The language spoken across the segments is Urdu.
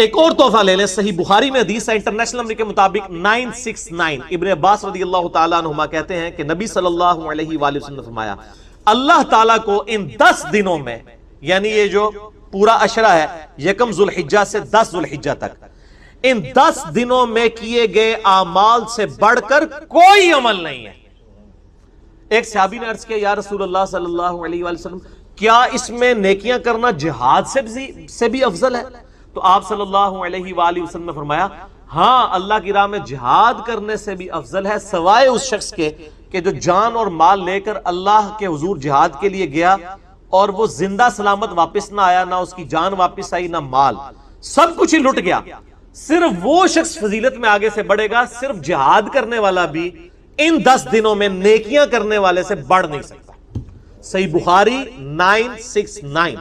ایک اور تحفہ لے لیں، صحیح بخاری میں حدیث ہے انٹرنیشنل نمبر کے مطابق 969، ابن عباس رضی اللہ تعالیٰ عنہما کہتے ہیں کہ نبی صلی اللہ علیہ وآلہ وسلم نے فرمایا اللہ تعالیٰ کو ان 10 دنوں میں، یعنی یہ جو پورا عشرہ ہے یکم ذوالحجہ سے 10 ذوالحجہ تک، ان 10 دنوں میں کیے گئے اعمال سے بڑھ کر کوئی عمل نہیں ہے۔ ایک صحابی نے عرض کیا یا رسول اللہ صلی اللہ علیہ وآلہ وسلم کیا اس میں نیکیاں کرنا جہاد سے بھی افضل ہے؟ تو آپ صلی اللہ علیہ وآلہ وسلم نے فرمایا ہاں، اللہ کی راہ میں جہاد کرنے سے بھی افضل ہے، سوائے اس شخص کے کہ جو جان اور مال لے کر اللہ کے حضور جہاد کے لیے گیا اور وہ زندہ سلامت واپس نہ آیا، نہ اس کی جان واپس آئی، نہ مال، سب کچھ ہی لٹ گیا، صرف وہ شخص فضیلت میں آگے سے بڑھے گا۔ صرف جہاد کرنے والا بھی ان 10 دنوں میں نیکیاں کرنے والے سے بڑھ نہیں سکتا۔ صحیح بخاری 969۔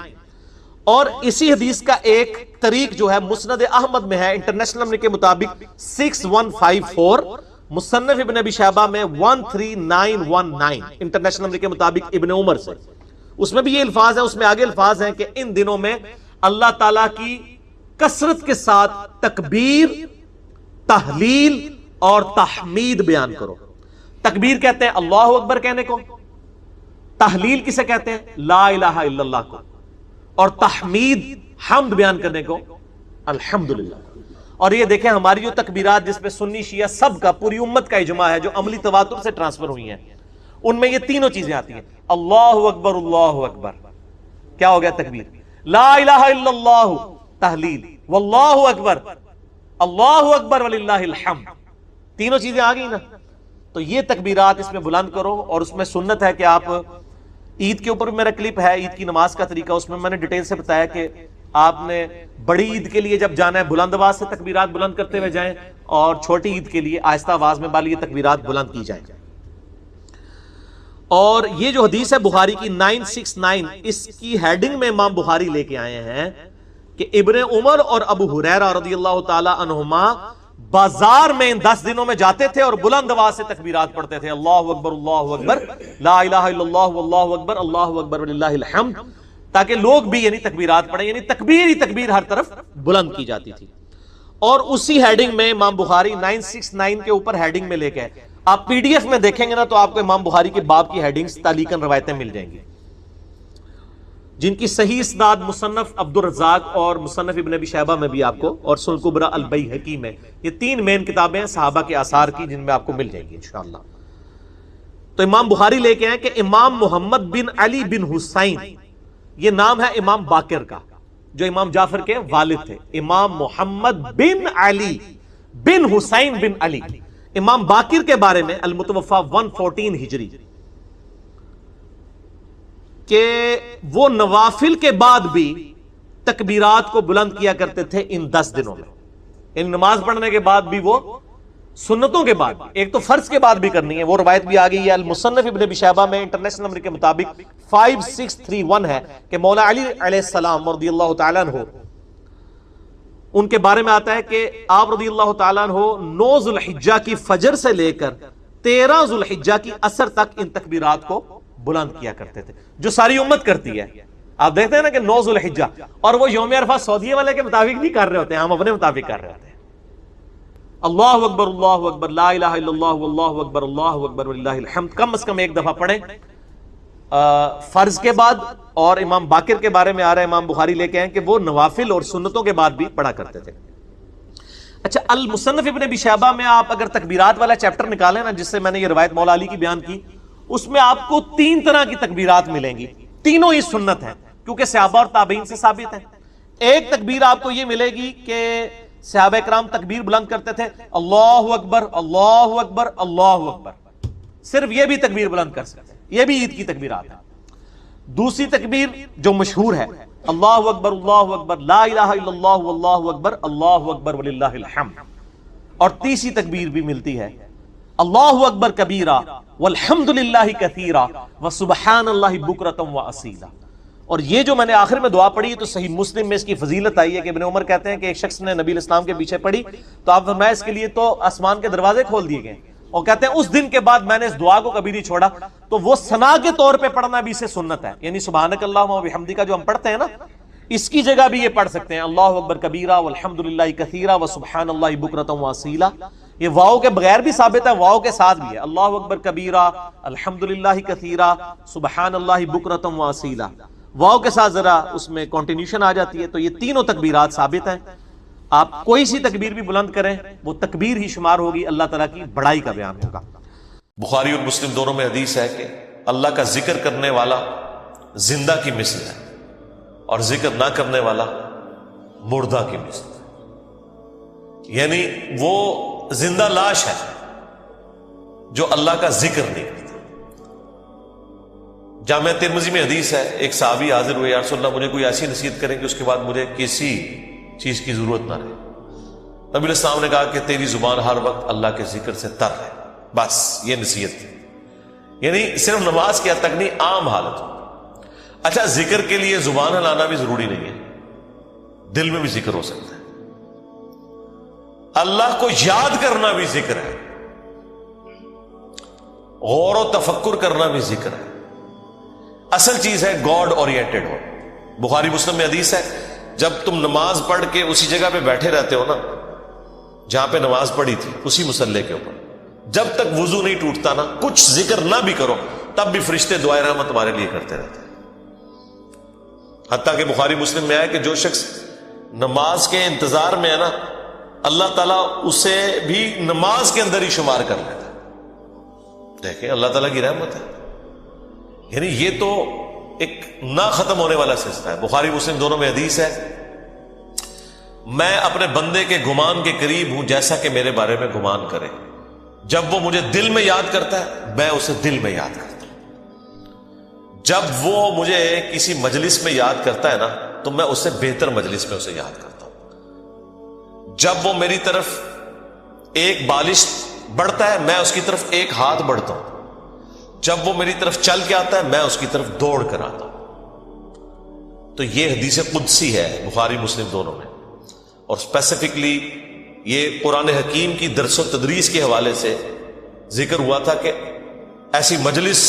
اور اسی حدیث کا ایک طریق جو ہے مسند احمد میں ہے انٹرنیشنل نمبر کے مطابق 6154، مصنف ابن ابی شیبہ میں 13919، انٹرنیشنل نمبر کے مطابق ابن عمر سے، اس میں بھی یہ الفاظ ہیں، اس میں آگے الفاظ ہیں کہ ان دنوں میں اللہ تعالیٰ کی کثرت کے ساتھ تکبیر، تحلیل اور تحمید بیان کرو۔ تکبیر کہتے ہیں اللہ اکبر کہنے کو، تحلیل کسے کہتے ہیں لا الہ الا اللہ کو، اور تحمید حمد بیان کرنے کو الحمدللہ۔ اور یہ دیکھیں ہماری جو تکبیرات جس پہ سنی شیعہ سب کا، پوری امت کا اجماع ہے، جو عملی تواتر سے ٹرانسفر ہوئی ہیں، ان میں یہ تینوں چیزیں آتی ہیں، اللہ اکبر اللہ اکبر، کیا ہو گیا تکبیر، لا الہ الا اللہ تحلیل، واللہ اکبر اللہ اکبر وللہ الحمد، تینوں چیزیں آ گئی نا۔ تو یہ تکبیرات اس میں بلند کرو، اور اس میں سنت ہے کہ آپ عید کے اوپر میرا کلپ ہے عید کی نماز کا طریقہ، اس میں نے ڈیٹیل سے بتایا کہ آپ نے بڑی عید کے لیے جب جانا ہے بلند آواز سے تکبیرات بلند کرتے ہوئے جائیں، اور چھوٹی عید کے لیے آہستہ آواز میں بالی تکبیرات بلند کی جائیں۔ اور یہ جو حدیث ہے بخاری کی 969، اس کی ہیڈنگ میں امام بخاری لے کے آئے ہیں کہ ابن عمر اور ابو ہریرہ رضی اللہ تعالی عنہما بازار میں ان 10 دنوں میں جاتے تھے اور بلند آواز سے تکبیرات پڑھتے تھے، اللہ اکبر لا الہ الا اللہ واللہ اکبر اللہ اکبر وللہ الحمد، تاکہ لوگ بھی یعنی تکبیرات پڑھیں، یعنی تکبیر ہی تکبیر ہر طرف بلند کی جاتی تھی۔ اور اسی ہیڈنگ میں امام بخاری 969 کے اوپر ہیڈنگ میں لے کے، آپ پی ڈی ایف میں دیکھیں گے نا تو آپ کو امام بخاری کے باب کی ہیڈنگز تعلیقاً روایتیں مل جائیں گی، جن کی صحیح اسناد مصنف عبد الرزاق اور مصنف ابن ابی شیبہ میں بھی آپ کو، اور سنن کبری البیہقی میں، یہ 3 مین کتابیں ہیں صحابہ کے آثار کی جن میں آپ کو مل جائیں گی انشاءاللہ۔ تو امام بخاری لے کے ہیں کہ امام محمد بن علی بن حسین، یہ نام ہے امام باقر کا جو امام جعفر کے والد تھے، امام محمد بن علی بن حسین بن علی، امام باقر کے بارے میں المتوفا 114 ہجری، کہ وہ نوافل کے بعد بھی تکبیرات کو بلند کیا کرتے تھے ان 10 دنوں میں، ان نماز پڑھنے کے بعد بھی، وہ سنتوں کے بعد، ایک تو فرض کے بعد بھی کرنی ہے، وہ روایت بھی آ گئی ہے المصنف ابن ابی شیبہ میں انٹرنیشنل نمبر کے مطابق 5631 ہے کہ مولا علی علیہ السلام رضی اللہ تعالیٰ عنہ، ان کے بارے میں آتا ہے کہ آپ رضی اللہ تعالیٰ عنہ 9 ذوالحجہ کی فجر سے لے کر 13 ذوالحجہ کی عصر تک ان تکبیرات کو بلند کیا کرتے تھے، جو ساری امت کرتی ہے۔ آپ دیکھتے ہیں نا کہ 9 ذوالحجہ، اور وہ یوم عرفہ سعودیہ والے کے مطابق نہیں کر رہے ہوتے ہیں، ہم اپنے مطابق کر رہے ہوتے ہیں، اللہ اکبر لا الہ الا اللہ واللہ اکبر اللہ اکبر وللہ الحمد، کم از کم ایک دفعہ پڑھیں فرض کے بعد۔ اور امام باقر کے بارے میں آ رہا ہے، امام بخاری لے کے ہیں کہ وہ نوافل اور سنتوں کے بعد بھی پڑھا کرتے تھے۔ اچھا، المصنف ابن ابی شیبہ میں آپ اگر تکبیرات والا چیپٹر نکالیں نا، جس سے میں نے یہ روایت مولا علی کی بیان کی، اس میں آپ کو 3 طرح کی تکبیرات ملیں گی، تینوں ہی سنت ہیں کیونکہ صحابہ اور تابعین سے ثابت ہیں۔ ایک تکبیر آپ کو یہ ملے گی کہ صحابہ کرام تکبیر بلند کرتے تھے، اللہ اکبر اللہ اکبر اللہ اکبر، صرف یہ بھی تکبیر بلند کر سکتے ہیں، یہ بھی عید کی تکبیرات ہیں۔ دوسری تکبیر جو مشہور ہے، اللہ اکبر لا الہ الا اللہ واللہ اکبر اللہ اکبر وللہ الحمد۔ اور تیسری تکبیر بھی ملتی ہے، اللہ اکبر کبیرہ والحمد للہ کثیرہ وسبحان اللہ بکرۃ واصیلا۔ اور یہ جو میں نے آخر میں دعا پڑھی تو صحیح مسلم میں اس کی فضیلت آئی ہے کہ ابن عمر کہتے ہیں کہ ایک شخص نے نبی الاسلام کے پیچھے پڑھی تو آپ فرمایا اس کے لیے تو آسمان کے دروازے کھول دیے گئے، اور کہتے ہیں اس دن کے بعد میں نے اس دعا کو کبھی نہیں چھوڑا۔ تو وہ ثنا کے طور پہ پڑھنا بھی اسے سنت ہے، یعنی سبحانک اللہم و بحمدک جو ہم پڑھتے ہیں نا، اس کی جگہ بھی یہ پڑھ سکتے ہیں اللہ اکبر کبیرہ والحمدللہ کثیرہ وسبحان اللہ بکرۃ واصیلا. یہ واو کے بغیر بھی ثابت ہے, واو کے ساتھ بھی ہے. اللہ اکبر کبیرہ الحمدللہ کثیرہ سبحان اللہ بکرۃ واصیلا, واو کے ساتھ ذرا اس میں کنٹینیوشن آ جاتی ہے. تو یہ تینوں تکبیرات ثابت ہیں. آپ کوئی سی تکبیر بھی بلند کریں وہ تکبیر ہی شمار ہوگی, اللہ تعالیٰ کی بڑائی کا بیان ہوگا. بخاری اور مسلم دونوں میں حدیث ہے کہ اللہ کا ذکر کرنے والا زندہ کی مثل ہے اور ذکر نہ کرنے والا مردہ کی مثل ہے. یعنی وہ زندہ لاش ہے جو اللہ کا ذکر نہیں کرتا. جامع ترمذی میں حدیث ہے, ایک صحابی حاضر ہوئے, یا رسول اللہ مجھے کوئی ایسی نصیحت کریں کہ اس کے بعد مجھے کسی چیز کی ضرورت نہ رہے. نبی علیہ السلام نے کہا کہ تیری زبان ہر وقت اللہ کے ذکر سے تر ہے, بس یہ نصیحت تھی. یعنی صرف نماز کی حد تک نہیں, عام حالت. اچھا, ذکر کے لیے زبان ہلانا بھی ضروری نہیں ہے, دل میں بھی ذکر ہو سکتا ہے. اللہ کو یاد کرنا بھی ذکر ہے, غور و تفکر کرنا بھی ذکر ہے. اصل چیز ہے گاڈ اورینٹڈ ہو. بخاری مسلم میں حدیث ہے, جب تم نماز پڑھ کے اسی جگہ پہ بیٹھے رہتے ہو نا جہاں پہ نماز پڑھی تھی, اسی مصلی کے اوپر, جب تک وضو نہیں ٹوٹتا نا, کچھ ذکر نہ بھی کرو, تب بھی فرشتے دعائے رحمت تمہارے لیے کرتے رہتے ہیں. حتیٰ کہ بخاری مسلم میں آیا کہ جو شخص نماز کے انتظار میں ہے نا, اللہ تعالیٰ اسے بھی نماز کے اندر ہی شمار کر لیتا ہے. دیکھیں اللہ تعالیٰ کی رحمت ہے. یعنی یہ تو ایک نہ ختم ہونے والا سلسلہ ہے. بخاری مسلم دونوں میں حدیث ہے, میں اپنے بندے کے گمان کے قریب ہوں جیسا کہ میرے بارے میں گمان کرے. جب وہ مجھے دل میں یاد کرتا ہے میں اسے دل میں یاد کرتا ہوں. جب وہ مجھے کسی مجلس میں یاد کرتا ہے نا تو میں اس سے بہتر مجلس میں اسے یاد کرتا ہوں. جب وہ میری طرف ایک بالش بڑھتا ہے میں اس کی طرف ایک ہاتھ بڑھتا ہوں. جب وہ میری طرف چل کے آتا ہے میں اس کی طرف دوڑ کر آتا ہوں. تو یہ حدیث قدسی ہے بخاری مسلم دونوں میں, اور اسپیسیفکلی یہ قرآن حکیم کی درس و تدریس کے حوالے سے ذکر ہوا تھا کہ ایسی مجلس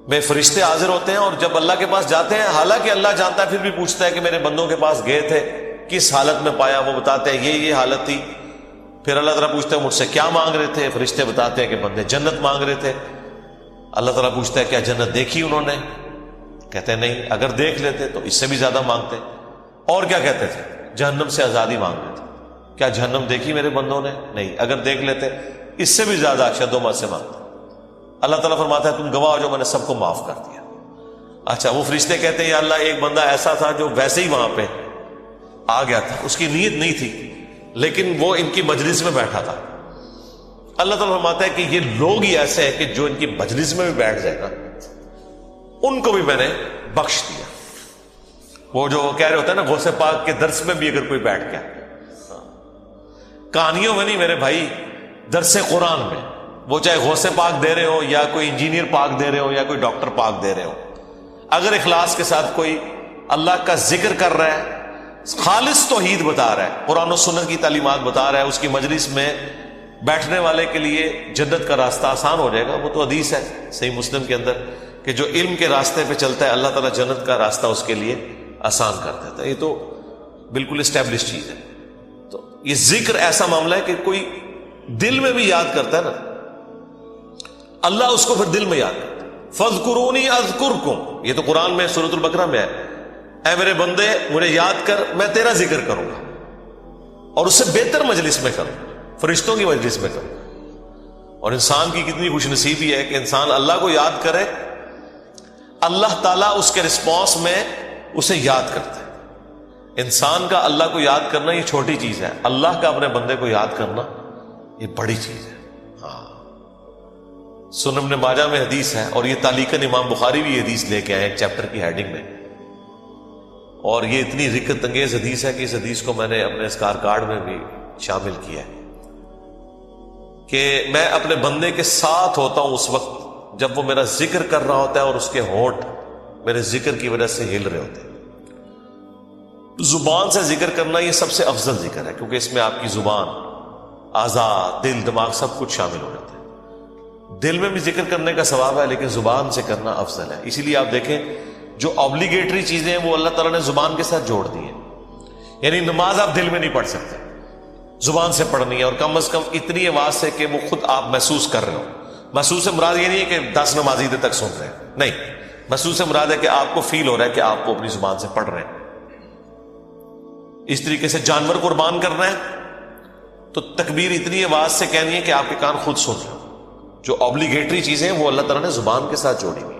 میں فرشتے حاضر ہوتے ہیں, اور جب اللہ کے پاس جاتے ہیں, حالانکہ اللہ جانتا ہے, پھر بھی پوچھتا ہے کہ میرے بندوں کے پاس گئے تھے کس حالت میں پایا. وہ بتاتے ہیں یہ حالت تھی. پھر اللہ تعالیٰ پوچھتا ہے مجھ سے کیا مانگ رہے تھے, فرشتے بتاتے ہیں کہ بندے جنت مانگ رہے تھے. اللہ تعالیٰ پوچھتا ہے کیا جنت دیکھی انہوں نے, کہتے ہیں نہیں, اگر دیکھ لیتے تو اس سے بھی زیادہ مانگتے. اور کیا کہتے تھے, جہنم سے آزادی مانگتے تھے. کیا جہنم دیکھی میرے بندوں نے, نہیں, اگر دیکھ لیتے اس سے بھی زیادہ اشد و سے مانگتے. اللہ تعالیٰ فرماتا ہے تم گواہ ہو جو میں نے سب کو معاف کر دیا. اچھا, وہ فرشتے کہتے ہیں یا اللہ ایک بندہ ایسا تھا جو ویسے ہی وہاں پہ آ گیا تھا, اس کی نیت نہیں تھی لیکن وہ ان کی مجلس میں بیٹھا تھا. اللہ تعالیٰ فرماتا ہے کہ یہ لوگ ہی ایسے ہیں کہ جو ان کی مجلس میں بھی بیٹھ جائے گا ان کو بھی میں نے بخش دیا. وہ جو کہہ رہے ہوتے ہیں نا غوث پاک کے درس میں بھی اگر کوئی بیٹھ گیا, کہانیوں میں نہیں میرے بھائی, درس قرآن میں, وہ چاہے غوث پاک دے رہے ہو یا کوئی انجینئر پاک دے رہے ہو یا کوئی ڈاکٹر پاک دے رہے ہو, اگر اخلاص کے ساتھ کوئی اللہ کا ذکر کر رہا ہے, خالص توحید بتا رہا ہے, قرآن و سنت کی تعلیمات بتا رہا ہے, اس کی مجلس میں بیٹھنے والے کے لیے جنت کا راستہ آسان ہو جائے گا. وہ تو حدیث ہے صحیح مسلم کے اندر کہ جو علم کے راستے پہ چلتا ہے اللہ تعالیٰ جنت کا راستہ اس کے لیے آسان کر دیتا ہے. یہ تو بالکل اسٹیبلش چیز ہے. تو یہ ذکر ایسا معاملہ ہے کہ کوئی دل میں بھی یاد کرتا ہے نا, اللہ اس کو پھر دل میں یاد کرتا ہے. فَاذْكُرُونِي أَذْكُرْكُمْ, یہ تو قرآن میں سورۃ البقرہ میں ہے, اے میرے بندے مجھے یاد کر میں تیرا ذکر کروں گا, اور اس سے بہتر مجلس میں کروں, فرشتوں کی مجلس میں کروں. اور انسان کی کتنی خوش نصیبی ہے کہ انسان اللہ کو یاد کرے, اللہ تعالیٰ اس کے رسپانس میں اسے یاد کرتا ہے. انسان کا اللہ کو یاد کرنا یہ چھوٹی چیز ہے, اللہ کا اپنے بندے کو یاد کرنا یہ بڑی چیز ہے. سنن ابن ماجہ میں حدیث ہے, اور یہ تعلیقاً امام بخاری بھی یہ حدیث لے کے آئے ایک چیپٹر کی ہیڈنگ میں, اور یہ اتنی رکت انگیز حدیث ہے کہ اس حدیث کو میں نے اپنے اسکار کارڈ میں بھی شامل کیا ہے کہ میں اپنے بندے کے ساتھ ہوتا ہوں اس وقت جب وہ میرا ذکر کر رہا ہوتا ہے اور اس کے ہونٹ میرے ذکر کی وجہ سے ہل رہے ہوتے ہیں. زبان سے ذکر کرنا یہ سب سے افضل ذکر ہے کیونکہ اس میں آپ کی زبان, اعضاء, دل, دماغ سب کچھ شامل ہو جاتا ہے. دل میں بھی ذکر کرنے کا ثواب ہے لیکن زبان سے کرنا افضل ہے. اسی لیے آپ دیکھیں جو obligatory چیزیں ہیں وہ اللہ تعالیٰ نے زبان کے ساتھ جوڑ دی ہیں. یعنی نماز آپ دل میں نہیں پڑھ سکتے، زبان سے پڑھنی ہے، اور کم از کم اتنی آواز سے کہ وہ خود آپ محسوس کر رہے ہو. محسوس سے مراد یہ نہیں ہے کہ 10 نمازی دیر تک سن رہے ہیں، نہیں، محسوس سے مراد ہے کہ آپ کو فیل ہو رہا ہے کہ آپ کو اپنی زبان سے پڑھ رہے ہیں. اس طریقے سے جانور قربان کرنا ہے تو تکبیر اتنی آواز سے کہنی ہے کہ آپ کے کان خود سن رہے ہو. جو obligatory چیزیں ہیں وہ اللہ تعالیٰ نے زبان کے ساتھ جوڑی ہوئی.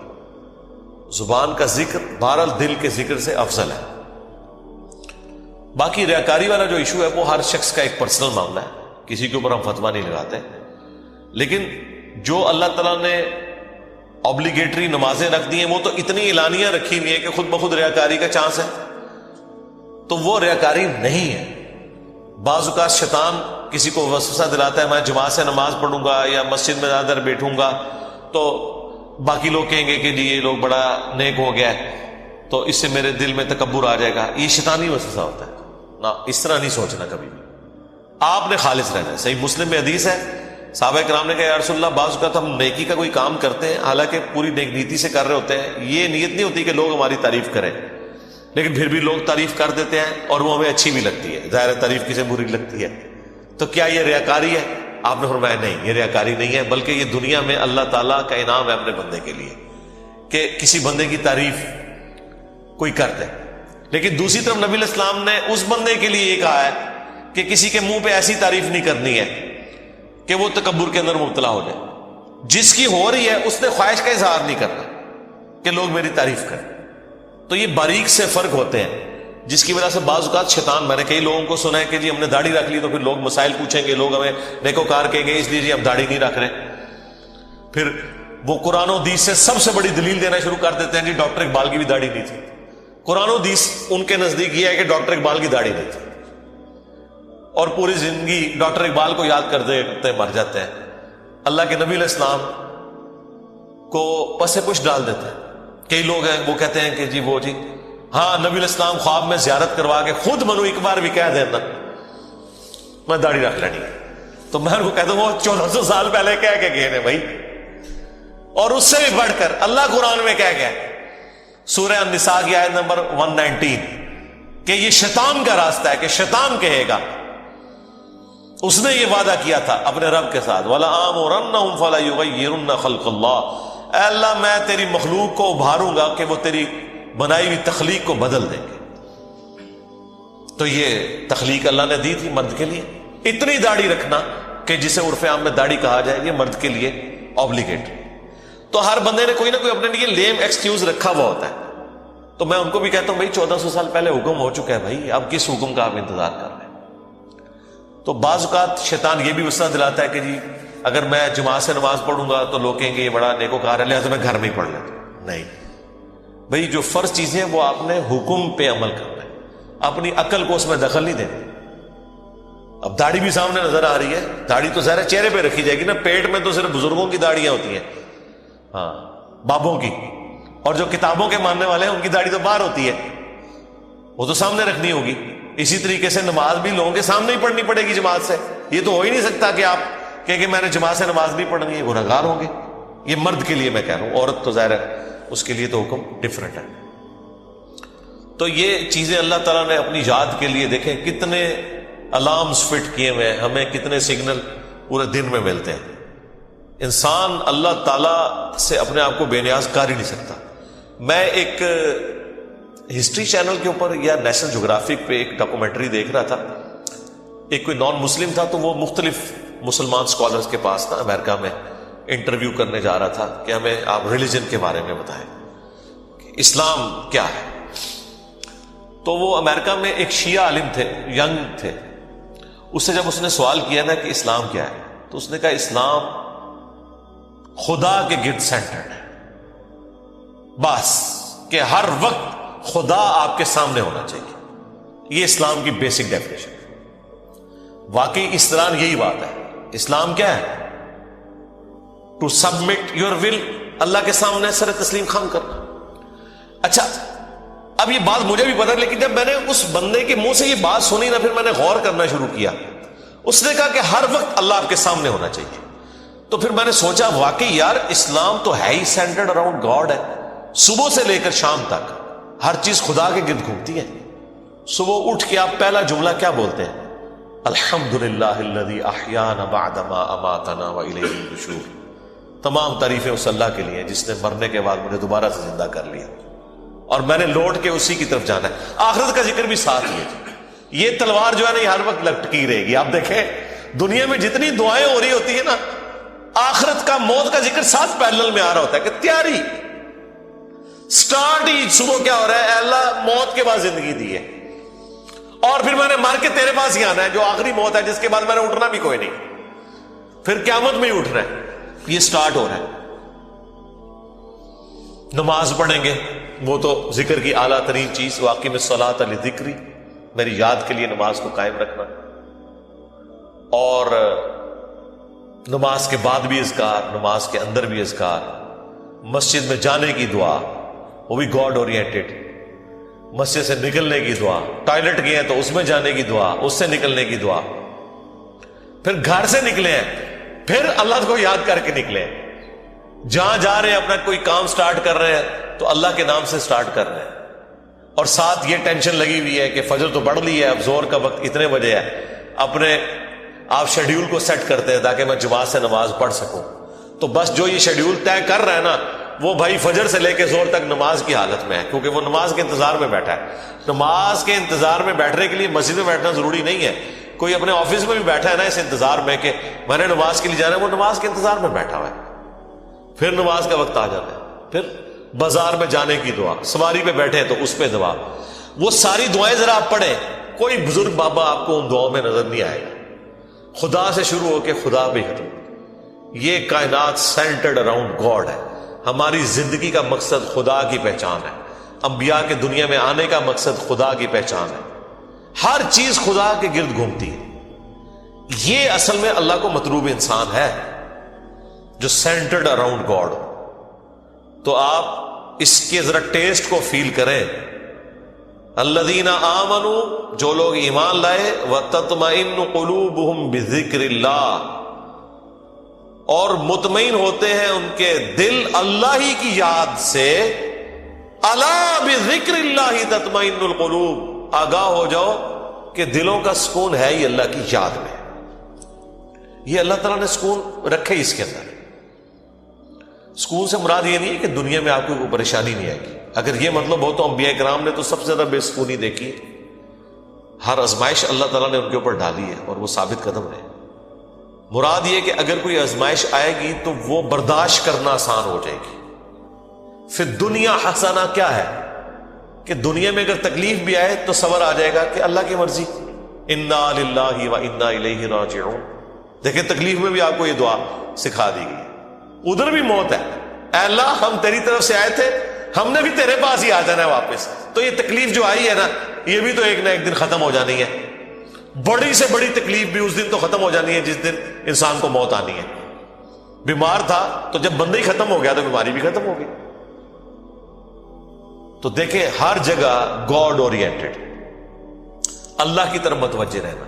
زبان کا ذکر بہرحال دل کے ذکر سے افضل ہے. باقی ریاکاری والا جو ایشو ہے وہ ہر شخص کا ایک پرسنل معاملہ ہے، کسی کے اوپر ہم فتویٰ نہیں لگاتے. لیکن جو اللہ تعالیٰ نے obligatory نمازیں رکھ دی ہیں وہ تو اتنی اعلانیہ رکھی ہوئی ہیں کہ خود بخود ریاکاری کا چانس ہے، تو وہ ریاکاری نہیں ہے. بعض اوقات شیطان کسی کو وسوسہ دلاتا ہے میں جماعت سے نماز پڑھوں گا یا مسجد میں زیادہ تر بیٹھوں گا تو باقی لوگ کہیں گے کہ جی یہ لوگ بڑا نیک ہو گیا ہے تو اس سے میرے دل میں تکبر آ جائے گا. یہ شیطانی وسوسہ ہوتا ہے نا، اس طرح نہیں سوچنا کبھی بھی. آپ نے خالص رہنا ہے. صحیح مسلم میں حدیث ہے، صحابہ کرام نے کہا یا رسول اللہ بعض اوقات ہم نیکی کا کوئی کام کرتے ہیں حالانکہ پوری نیک نیتی سے کر رہے ہوتے ہیں، یہ نیت نہیں ہوتی کہ لوگ ہماری تعریف کریں، لیکن پھر بھی لوگ تعریف کر دیتے ہیں اور وہ ہمیں اچھی بھی لگتی ہے. ظاہر تعریف کسے بری لگتی ہے، تو کیا یہ ریاکاری ہے؟ آپ نے فرمایا نہیں، یہ ریاکاری نہیں ہے، بلکہ یہ دنیا میں اللہ تعالیٰ کا انعام ہے اپنے بندے کے لیے کہ کسی بندے کی تعریف کوئی کر دے. لیکن دوسری طرف نبی علیہ السلام نے اس بندے کے لیے یہ کہا ہے کہ کسی کے منہ پہ ایسی تعریف نہیں کرنی ہے کہ وہ تکبر کے اندر مبتلا ہو جائے. جس کی ہو رہی ہے اس نے خواہش کا اظہار نہیں کرنا کہ لوگ میری تعریف کریں. تو یہ باریک سے فرق ہوتے ہیں جس کی وجہ سے بعض اوقات شیطان، میں نے کئی لوگوں کو سنا ہے کہ جی ہم نے داڑھی رکھ لی تو پھر لوگ مسائل پوچھیں گے، لوگ ہمیں نیکوکار کہیں گے، اس لیے جی ہم داڑھی نہیں رکھ رہے. پھر وہ قرآن و حدیث سے سب سے بڑی دلیل دینا شروع کر دیتے ہیں جی ڈاکٹر اقبال کی بھی داڑھی نہیں تھی. قرآن و حدیث ان کے نزدیک یہ ہے کہ ڈاکٹر اقبال کی داڑھی نہیں تھی، اور پوری زندگی ڈاکٹر اقبال کو یاد کرتے کرتے مر جاتے ہیں. اللہ کے نبی علیہ السلام کو پس پش ڈال دیتے ہیں. کئی لوگ ہیں وہ کہتے ہیں کہ جی وہ جی ہاں نبی علیہ السلام خواب میں زیارت کروا کے خود منو ایک بار بھی کہہ دینا میں داڑھی رکھ لینی ہے. تو میں ان کو کہتا ہوں وہ 1400 سال پہلے کہہ کے گئے ہیں بھائی. اور اس سے بھی بڑھ کر اللہ قرآن میں کہہ گیا سورہ النساء کی آیت نمبر 119 کہ یہ شیطان کا راستہ ہے، کہ شیطان کہے گا. اس نے یہ وعدہ کیا تھا اپنے رب کے ساتھ وَلَآمُرَنَّهُمْ فَلَيُغَيِّرُنَّ خَلْقَ اللَّهِ، اے اللہ میں تیری مخلوق کو ابھاروں گا کہ وہ تیری بنائی ہوئی تخلیق کو بدل دیں گے. تو یہ تخلیق اللہ نے دی تھی مرد کے لیے. اتنی داڑھی رکھنا کہ جسے عرف عام میں داڑھی کہا جائے یہ مرد کے لیے obligatory. تو ہر بندے نے کوئی نہ کوئی اپنے لیے لیم ایکسکیوز رکھا ہوا ہوتا ہے. تو میں ان کو بھی کہتا ہوں بھائی 1400 سال پہلے حکم ہو چکا ہے بھائی، اب کس حکم کا آپ انتظار کر رہے ہیں. تو بعض اوقات شیطان یہ بھی وسوسہ دلاتا ہے کہ جی اگر میں جماعت سے نماز پڑھوں گا تو لوگ کہیں گے یہ بڑا نیکوکار ہے لہٰذا میں گھر میں ہی پڑھ لیتا ہوں. نہیں بھائی، جو فرض چیزیں وہ آپ نے حکم پہ عمل کرنا ہے، اپنی عقل کو اس میں دخل نہیں دینا. اب داڑھی بھی سامنے نظر آ رہی ہے، داڑھی تو ظاہر چہرے پہ رکھی جائے گی نا، پیٹ میں تو صرف بزرگوں کی داڑیاں ہوتی ہیں، ہاں بابوں کی، اور جو کتابوں کے ماننے والے ہیں ان کی داڑھی تو باہر ہوتی ہے، وہ تو سامنے رکھنی ہوگی. اسی طریقے سے نماز بھی لوگوں کے سامنے ہی پڑھنی پڑے گی جماعت سے. یہ تو ہو ہی نہیں سکتا کہ آپ کہ میں نے جماعت سے نماز نہیں پڑھنی ہے، گنہگار ہوں گے. یہ مرد کے لیے میں کہہ رہا ہوں، عورت تو ظاہر ہے اس کے لیے تو حکم ڈفرینٹ ہے. تو یہ چیزیں اللہ تعالیٰ نے اپنی یاد کے لیے، دیکھیں کتنے الارمز فٹ کیے ہوئے ہیں، ہمیں کتنے سگنل پورے دن میں ملتے ہیں. انسان اللہ تعالیٰ سے اپنے آپ کو بے نیاز کر ہی نہیں سکتا. میں ایک ہسٹری چینل کے اوپر یا نیشنل جغرافک پہ ایک ڈاکومنٹری دیکھ رہا تھا. ایک کوئی نان مسلم تھا تو وہ مختلف مسلمان اسکالرس کے پاس نا امریکہ میں انٹرویو کرنے جا رہا تھا کہ ہمیں آپ ریلیجن کے بارے میں بتائیں کہ اسلام کیا ہے. تو وہ امریکہ میں ایک شیعہ عالم تھے، ینگ تھے. اس سے جب اس نے سوال کیا نا کہ اسلام کیا ہے تو اس نے کہا اسلام خدا کے گرد سینٹرڈ ہے، بس کہ ہر وقت خدا آپ کے سامنے ہونا چاہیے. یہ اسلام کی بیسک ڈیفینیشن. واقعی اس طرح یہی بات ہے. اسلام کیا ہے؟ ٹو سبمٹ یور ول، اللہ کے سامنے سر تسلیم خم کرنا. اچھا اب یہ بات مجھے بھی پتا، لیکن جب میں نے اس بندے کے منہ سے یہ بات سنی نا پھر میں نے غور کرنا شروع کیا. اس نے کہا کہ ہر وقت اللہ آپ کے سامنے ہونا چاہیے. تو پھر میں نے سوچا واقعی یار اسلام تو ہے ہی سینٹرڈ اراؤنڈ گاڈ ہے. صبح سے لے کر شام تک ہر چیز خدا کے گرد گھومتی ہے. صبح اٹھ کے آپ پہلا جملہ کیا بولتے ہیں؟ الحمدللہ الذی احیانا بعدما اماتنا والیہ النشور. تمام تعریفیں اس اللہ کے لیے جس نے مرنے کے بعد مجھے دوبارہ سے زندہ کر لیا اور میں نے لوٹ کے اسی کی طرف جانا ہے. آخرت کا ذکر بھی ساتھ ہی ہے. یہ تلوار جو ہے نا یہ ہر وقت لٹکی رہے گی. آپ دیکھیں دنیا میں جتنی دعائیں ہو رہی ہوتی ہے نا، آخرت کا موت کا ذکر ساتھ پیرلل میں آ رہا ہوتا ہے کہ تیاری سٹارٹ ہی صبح کیا ہو رہا ہے، اے اللہ موت کے بعد زندگی دی ہے اور پھر میں نے مر کے تیرے پاس ہی آنا ہے جو آخری موت ہے جس کے بعد میں نے اٹھنا بھی کوئی نہیں، پھر قیامت میں ہی اٹھنا ہے. یہ سٹارٹ ہو رہا ہے. نماز پڑھیں گے، وہ تو ذکر کی اعلیٰ ترین چیز، واقیم الصلاۃ لذکری، میری یاد کے لیے نماز کو قائم رکھنا. اور نماز کے بعد بھی اذکار، نماز کے اندر بھی اذکار، مسجد میں جانے کی دعا وہ بھی گاڈ اورینٹڈ، مسجد سے نکلنے کی دعا، ٹوائلٹ گئے ہیں تو اس میں جانے کی دعا، اس سے نکلنے کی دعا، پھر گھر سے نکلے ہیں پھر اللہ کو یاد کر کے نکلے ہیں. جہاں جا رہے ہیں اپنا کوئی کام سٹارٹ کر رہے ہیں تو اللہ کے نام سے سٹارٹ کر رہے ہیں اور ساتھ یہ ٹینشن لگی ہوئی ہے کہ فجر تو پڑھ لی ہے، اب زور کا وقت اتنے بجے ہے. اپنے آپ شیڈیول کو سیٹ کرتے ہیں تاکہ میں جماعت سے نماز پڑھ سکوں. تو بس جو یہ شیڈیول طے کر رہا ہے نا وہ بھائی فجر سے لے کے زور تک نماز کی حالت میں ہے، کیونکہ وہ نماز کے انتظار میں بیٹھا ہے. نماز کے انتظار میں بیٹھنے کے لیے مسجد میں بیٹھنا ضروری نہیں ہے. کوئی اپنے آفس میں بھی بیٹھا ہے نا اس انتظار میں کہ میں نے نماز کے لیے جانا ہے، وہ نماز کے انتظار میں بیٹھا ہوا ہے. پھر نماز کا وقت آ جاتا ہے، پھر بازار میں جانے کی دعا، سواری پہ بیٹھے تو اس پہ دعا. وہ ساری دعائیں ذرا آپ پڑھیں، کوئی بزرگ بابا آپ کو ان دعاؤں میں نظر نہیں آئے گا. خدا سے شروع ہو کے خدا بھی ختم. یہ کائنات سینٹرڈ اراؤنڈ گاڈ ہے. ہماری زندگی کا مقصد خدا کی پہچان ہے. انبیاء کے دنیا میں آنے کا مقصد خدا کی پہچان ہے. ہر چیز خدا کے گرد گھومتی ہے. یہ اصل میں اللہ کو مطلوب انسان ہے جو سینٹرڈ اراؤنڈ گاڈ. تو آپ اس کے ذرا ٹیسٹ کو فیل کریں. الذین آمنوا، جو لوگ ایمان لائے، وتطمئن قلوبہم بذکر اللہ، اور مطمئن ہوتے ہیں ان کے دل اللہ ہی کی یاد سے. الا بذکر اللہ تطمئن القلوب، آگاہ ہو جاؤ کہ دلوں کا سکون ہے ہی اللہ کی یاد میں. یہ اللہ تعالیٰ نے سکون رکھے اس کے اندر. سکون سے مراد یہ نہیں ہے کہ دنیا میں آپ کو کوئی پریشانی نہیں آئے گی. اگر یہ مطلب ہو تو انبیاء کرام نے تو سب سے زیادہ بے سکونی دیکھی. ہر آزمائش اللہ تعالیٰ نے ان کے اوپر ڈالی ہے اور وہ ثابت قدم رہے. مراد یہ کہ اگر کوئی آزمائش آئے گی تو وہ برداشت کرنا آسان ہو جائے گی. پھر دنیا حسنہ کیا ہے کہ دنیا میں اگر تکلیف بھی آئے تو صبر آ جائے گا کہ اللہ کی مرضی، انا للہ و انا الیہ راجعون. دیکھیں تکلیف میں بھی آپ کو یہ دعا سکھا دی گئی. ادھر بھی موت ہے، اے اللہ ہم تیری طرف سے آئے تھے، ہم نے بھی تیرے پاس ہی آ جانا ہے واپس. تو یہ تکلیف جو آئی ہے نا یہ بھی تو ایک نہ ایک دن ختم ہو جانی ہے. بڑی سے بڑی تکلیف بھی اس دن تو ختم ہو جانی ہے جس دن انسان کو موت آنی ہے. بیمار تھا تو جب بندہ ہی ختم ہو گیا تو بیماری بھی ختم ہو گئی. تو دیکھیں ہر جگہ گاڈ اورینٹڈ، اللہ کی طرف متوجہ رہنا.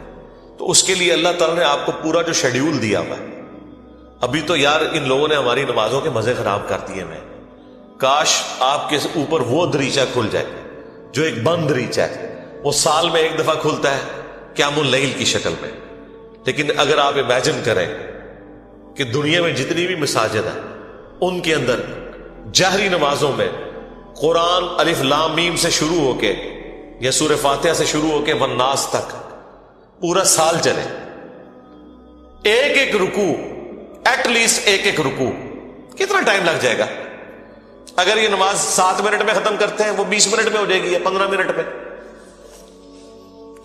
تو اس کے لیے اللہ تعالیٰ نے آپ کو پورا جو شیڈیول دیا ہوا ہے. ابھی تو یار ان لوگوں نے ہماری نمازوں کے مزے خراب کر دیے. میں کاش آپ کے اوپر وہ دریچہ کھل جائے جو ایک بند دریچہ ہے، وہ سال میں ایک دفعہ کھلتا ہے قیام اللیل کی شکل میں. لیکن اگر آپ امیجن کریں کہ دنیا میں جتنی بھی مساجد ہیں ان کے اندر جہری نمازوں میں قرآن الف لام میم سے شروع ہو کے یا سورہ فاتحہ سے شروع ہو کے والناس تک پورا سال چلے، ایک ایک رکوع، ایٹ لیسٹ ایک ایک رکوع، کتنا ٹائم لگ جائے گا؟ اگر یہ نماز 7 منٹ میں ختم کرتے ہیں وہ 20 منٹ میں ہو جائے گی یا 15 منٹ میں.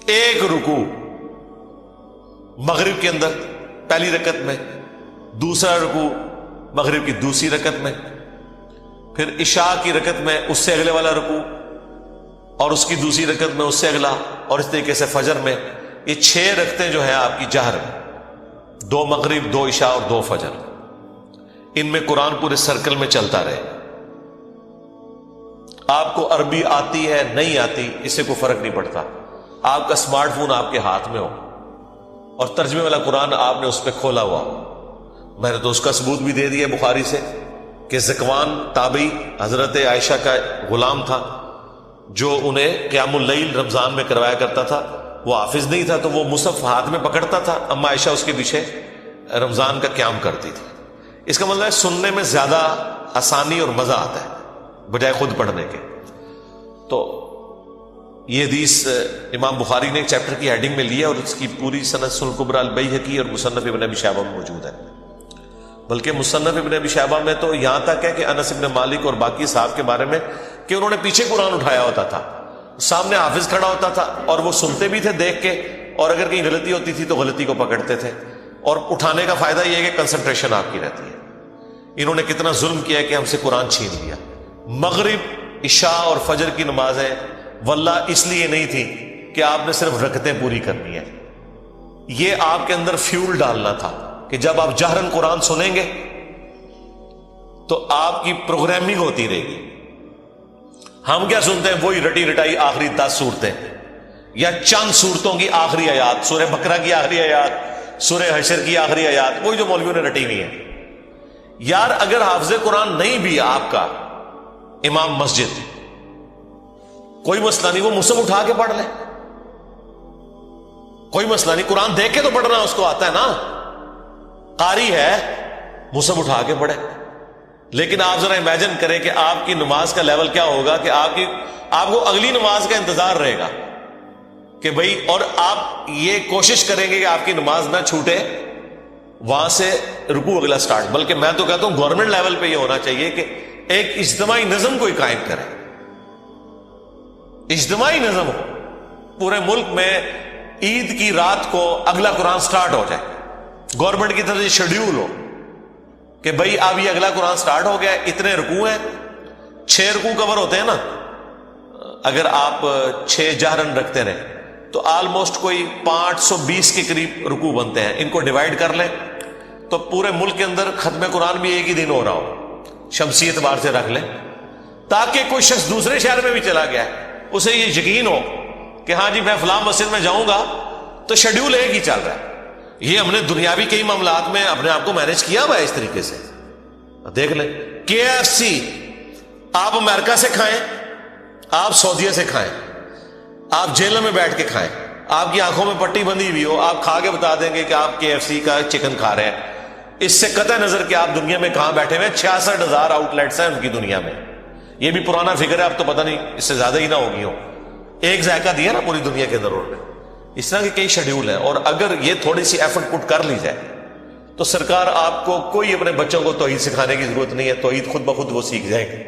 ایک رکوع مغرب کے اندر پہلی رکعت میں، دوسرا رکوع مغرب کی دوسری رکعت میں، پھر عشاء کی رکعت میں اس سے اگلے والا رکوع، اور اس کی دوسری رکعت میں اس سے اگلا، اور اس طریقے سے فجر میں. یہ 6 رکعتیں جو ہیں آپ کی جہر، 2 مغرب، 2 عشاء اور 2 فجر. ان میں قرآن پورے سرکل میں چلتا رہے. آپ کو عربی آتی ہے نہیں آتی اس سے کوئی فرق نہیں پڑتا. آپ کا اسمارٹ فون آپ کے ہاتھ میں ہو اور ترجمے والا قرآن آپ نے اس پہ کھولا ہوا ہو. میں نے تو اس کا ثبوت بھی دے دیا بخاری سے کہ زکوان تابعی حضرت عائشہ کا غلام تھا جو انہیں قیام اللیل رمضان میں کروایا کرتا تھا. وہ حافظ نہیں تھا تو وہ مصحف ہاتھ میں پکڑتا تھا, اما عائشہ اس کے پیچھے رمضان کا قیام کرتی تھی. اس کا مطلب ہے سننے میں زیادہ آسانی اور مزہ آتا ہے بجائے خود پڑھنے کے. تو یہ حدیث امام بخاری نے ایک چیپٹر کی ہیڈنگ میں لیا اور اس کی پوری سند سنن الکبریٰ البیہقی اور مصنف ابن ابی شیبہ میں موجود ہے. بلکہ مصنف ابن ابی شیبہ میں تو یہاں تک ہے کہ انس ابن مالک اور باقی صحابہ کے بارے میں کہ انہوں نے پیچھے قرآن اٹھایا ہوتا تھا, سامنے حافظ کھڑا ہوتا تھا اور وہ سنتے بھی تھے دیکھ کے, اور اگر کہیں غلطی ہوتی تھی تو غلطی کو پکڑتے تھے. اور اٹھانے کا فائدہ یہ ہے کہ کنسنٹریشن آپ کی رہتی ہے. انہوں نے کتنا ظلم کیا کہ ہم سے قرآن چھین لیا. مغرب عشاء اور فجر کی نمازیں واللہ اس لیے نہیں تھی کہ آپ نے صرف رکعتیں پوری کرنی ہے, یہ آپ کے اندر فیول ڈالنا تھا کہ جب آپ جہرن قرآن سنیں گے تو آپ کی پروگرامنگ ہوتی رہے گی. ہم کیا سنتے ہیں, وہی رٹی رٹائی آخری 10 صورتیں یا چند صورتوں کی آخری آیات, سورہ بقرہ کی آخری آیات, سورہ حشر کی آخری آیات, وہی جو مولویوں نے رٹی ہوئی ہے. یار اگر حافظ قرآن نہیں بھی آپ کا امام مسجد, کوئی مسئلہ نہیں, وہ مصحف اٹھا کے پڑھ لے, کوئی مسئلہ نہیں. قرآن دیکھ کے تو پڑھنا اس کو آتا ہے نا, قاری ہے, مصحف اٹھا کے پڑھے. لیکن آپ ذرا امیجن کریں کہ آپ کی نماز کا لیول کیا ہوگا کہ آپ کو اگلی نماز کا انتظار رہے گا کہ بھئی, اور آپ یہ کوشش کریں گے کہ آپ کی نماز نہ چھوٹے, وہاں سے رکوع اگلا سٹارٹ. بلکہ میں تو کہتا ہوں گورنمنٹ لیول پہ یہ ہونا چاہیے کہ ایک اجتماعی نظم کوئی قائم کرے, اجتماعی نظم ہو پورے ملک میں, عید کی رات کو اگلا قرآن سٹارٹ ہو جائے, گورنمنٹ کی طرف سے شیڈیول ہو کہ بھئی اب یہ اگلا قرآن سٹارٹ ہو گیا, اتنے رکوع ہیں, 6 رکوع کور ہوتے ہیں نا. اگر آپ 6 جہرن رکھتے رہیں تو آلموسٹ کوئی 520 کے قریب رکوع بنتے ہیں. ان کو ڈیوائڈ کر لیں تو پورے ملک کے اندر ختم قرآن بھی ایک ہی دن ہو رہا ہو, شمسی اعتبار سے رکھ لیں, تاکہ کوئی شخص دوسرے شہر میں بھی چلا گیا ہے اسے یہ یقین ہو کہ ہاں جی میں فلاں مسجد میں جاؤں گا تو شیڈیول ایک ہی چل رہا ہے. یہ ہم نے دنیاوی کئی معاملات میں اپنے آپ کو مینج کیا ہوا ہے اس طریقے سے. دیکھ لیں KFC آپ امریکہ سے کھائیں, آپ سعودیہ سے کھائیں, آپ جیلوں میں بیٹھ کے کھائیں, آپ کی آنکھوں میں پٹی بندھی ہوئی ہو, آپ کھا کے بتا دیں گے کہ آپ KFC کا چکن کھا رہے ہیں. اس سے قطع نظر کہ آپ دنیا میں کہاں بیٹھے ہوئے, 66,000 آؤٹ لیٹس ہیں ان کی دنیا میں. یہ بھی پرانا فگر ہے, اب تو پتہ نہیں اس سے زیادہ ہی نہ ہوگی ہو. ایک ذائقہ دیا نا پوری دنیا کے اندر انہوں نے. اس طرح کے کئی شیڈیول ہیں, اور اگر یہ تھوڑی سی ایفرٹ پٹ کر لی جائے تو سرکار آپ کو کوئی اپنے بچوں کو توحید سکھانے کی ضرورت نہیں ہے, توحید خود بخود وہ سیکھ جائیں گے.